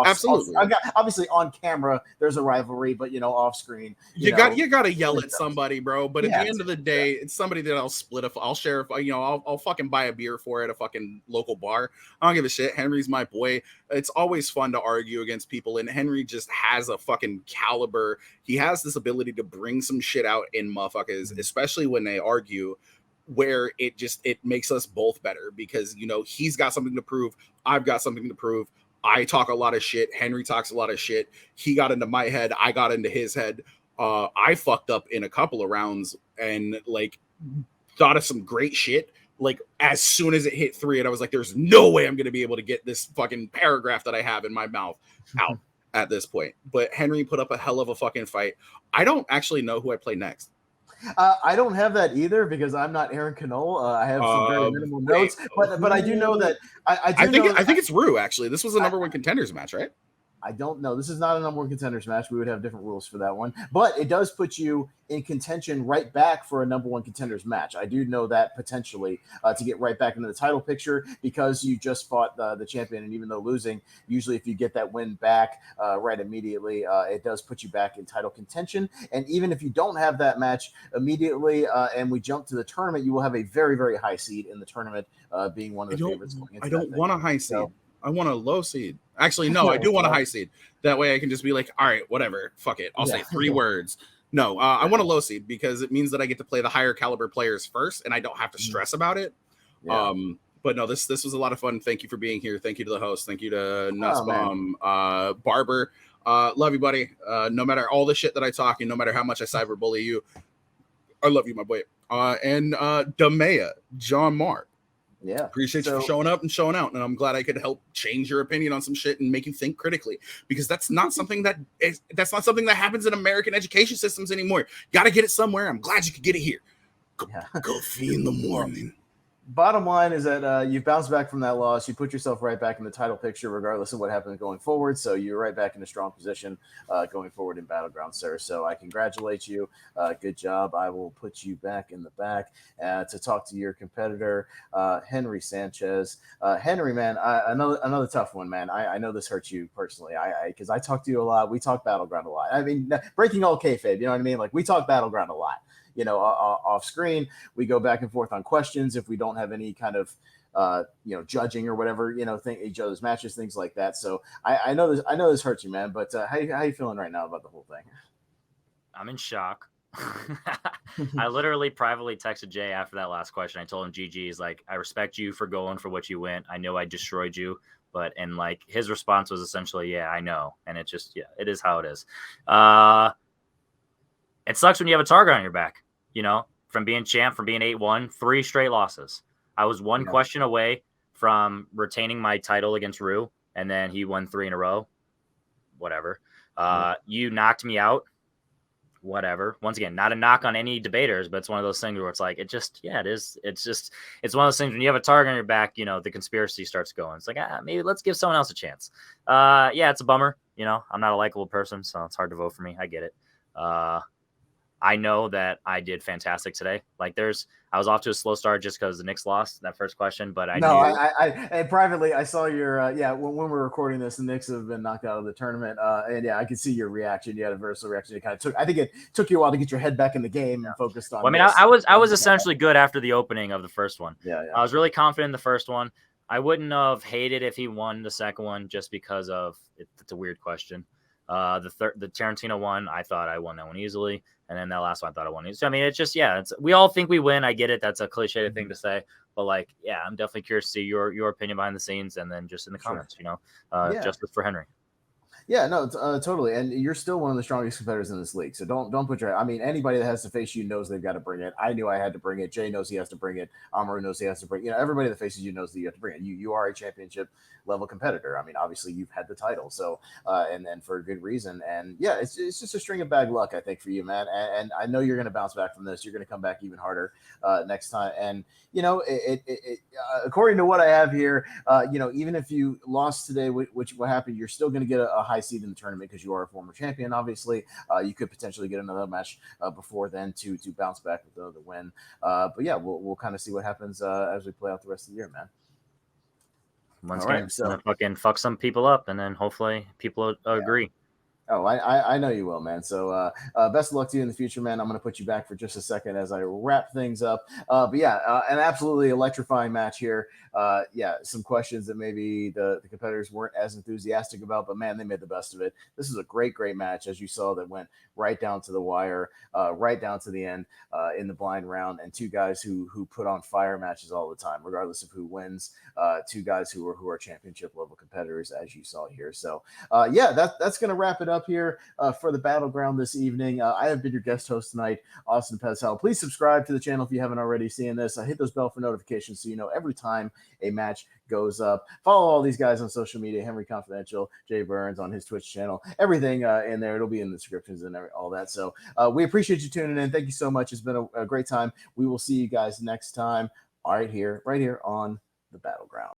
absolutely. Obviously on camera, there's a rivalry, but off screen, you got to yell at somebody, bro. But at the end of the day, it's somebody that I'll share. I'll fucking buy a beer for at a fucking local bar. I don't give a shit. Henry's my boy. It's always fun to argue against people, and Henry just has a fucking caliber. He has this ability to bring some shit out in motherfuckers, especially when they argue, where it makes us both better because he's got something to prove, I've got something to prove. I talk a lot of shit, Henry talks a lot of shit. He got into my head, I got into his head. I fucked up in a couple of rounds and thought of some great shit. As soon as it hit 3, and I was like, there's no way I'm going to be able to get this fucking paragraph that I have in my mouth out at this point. But Henry put up a hell of a fucking fight. I don't actually know who I play next. I don't have that either because I'm not Aaron Canole. I have some very minimal notes, but I do know that I think it's Rue. Actually, this was a number 1 contenders match, right? I don't know. This is not a number 1 contenders match. We would have different rules for that one, but it does put you in contention right back for a number 1 contenders match. I do know that potentially to get right back into the title picture because you just fought the champion, and even though losing, usually if you get that win back right immediately, it does put you back in title contention. And even if you don't have that match immediately, and we jump to the tournament, you will have a very, very high seed in the tournament, being one of the favorites. I don't want a high seed. So, I want a low seed. Actually, no, I do want a high seed. That way I can just be like, all right, whatever, fuck it. I'll say 3 words. No, I want a low seed because it means that I get to play the higher caliber players first and I don't have to stress about it. Yeah. But no, this was a lot of fun. Thank you for being here. Thank you to the host. Thank you to Nussbaum, Barber. Love you, buddy. No matter all the shit that I talk and no matter how much I cyberbully you, I love you, my boy. And Damea, John Mark. Yeah, appreciate you for showing up and showing out, and I'm glad I could help change your opinion on some shit and make you think critically, because that's not something that happens in American education systems anymore. Got to get it somewhere. I'm glad you could get it here. Coffee in the morning. Bottom line is that you've bounced back from that loss. You put yourself right back in the title picture, regardless of what happens going forward. So you're right back in a strong position going forward in Battleground, sir. So I congratulate you. Good job. I will put you back in the back to talk to your competitor, Henry Sanchez. Henry, man, another tough one, man. I know this hurts you personally. Because I talk to you a lot. We talk Battleground a lot. I mean, breaking all kayfabe. You know what I mean? We talk Battleground a lot. Off screen, we go back and forth on questions if we don't have any kind of, judging or whatever, think each other's matches, things like that. So I know this hurts you, man, but how you feeling right now about the whole thing? I'm in shock. I literally privately texted Jay after that last question. I told him, GG's I respect you for going for what you went. I know I destroyed you, and his response was essentially, yeah, I know. And it just, it is how it is. It sucks when you have a target on your back. From being champ, from being 8-1, 3 straight losses. I was one question away from retaining my title against Rue, and then he won 3 in a row. Whatever. You knocked me out. Whatever. Once again, not a knock on any debaters, but it's one of those things where it's it is. It's one of those things when you have a target on your back, the conspiracy starts going. It's maybe let's give someone else a chance. It's a bummer. I'm not a likable person, so it's hard to vote for me. I get it. I know that I did fantastic today. I was off to a slow start just because the Knicks lost that first question, but I privately I saw your when we're recording this, the Knicks have been knocked out of the tournament, and I could see your reaction. You had a versatile reaction. I think it took you a while to get your head back in the game and focused on. Well, I was essentially good after the opening of the first one. Yeah. I was really confident in the first one. I wouldn't have hated if he won the second one just because of it's a weird question. The Tarantino one, I thought I won that one easily. And then that last one, I thought I won easily. So, I mean, it's just, we all think we win. I get it. That's a cliche thing to say. But, I'm definitely curious to see your opinion behind the scenes and then just in the comments, justice for Henry. Yeah, no, totally. And you're still one of the strongest competitors in this league. So don't put anybody that has to face you knows they've got to bring it. I knew I had to bring it. Jay knows he has to bring it. Amaru knows he has to bring it. Everybody that faces you knows that you have to bring it. You are a championship level competitor. I mean, obviously you've had the title. So, and for a good reason. And it's just a string of bad luck, I think, for you, man. And I know you're going to bounce back from this. You're going to come back even harder next time. And, according to what I have here, even if you lost today, which what happened, you're still going to get a high high seed in the tournament because you are a former champion. Obviously, you could potentially get another match before then to bounce back with the win. But yeah, we'll kind of see what happens as we play out the rest of the year, man. Once All again, right, so gonna fucking fuck some people up, and then hopefully people agree. Oh, I know you will, man. So best of luck to you in the future, man. I'm going to put you back for just a second as I wrap things up. But yeah, an absolutely electrifying match here. Yeah, some questions that maybe the competitors weren't as enthusiastic about, but man, they made the best of it. This is a great match, as you saw, that went right down to the wire, right down to the end in the blind round, and two guys who put on fire matches all the time, regardless of who wins. Two guys who are championship level competitors, as you saw here. So yeah, that's going to wrap it up here for the Battleground this evening. I have been your guest host tonight, Austin Pezhel. Please subscribe to the channel if you haven't already seen this. Hit those bell for notifications so you know every time a match goes up. Follow all these guys on social media, Henry Confidential, Jay Burnz on his Twitch channel, everything in there. It'll be in the descriptions and all that. So we appreciate you tuning in. Thank you so much. It's been a great time. We will see you guys next time right here on the Battleground.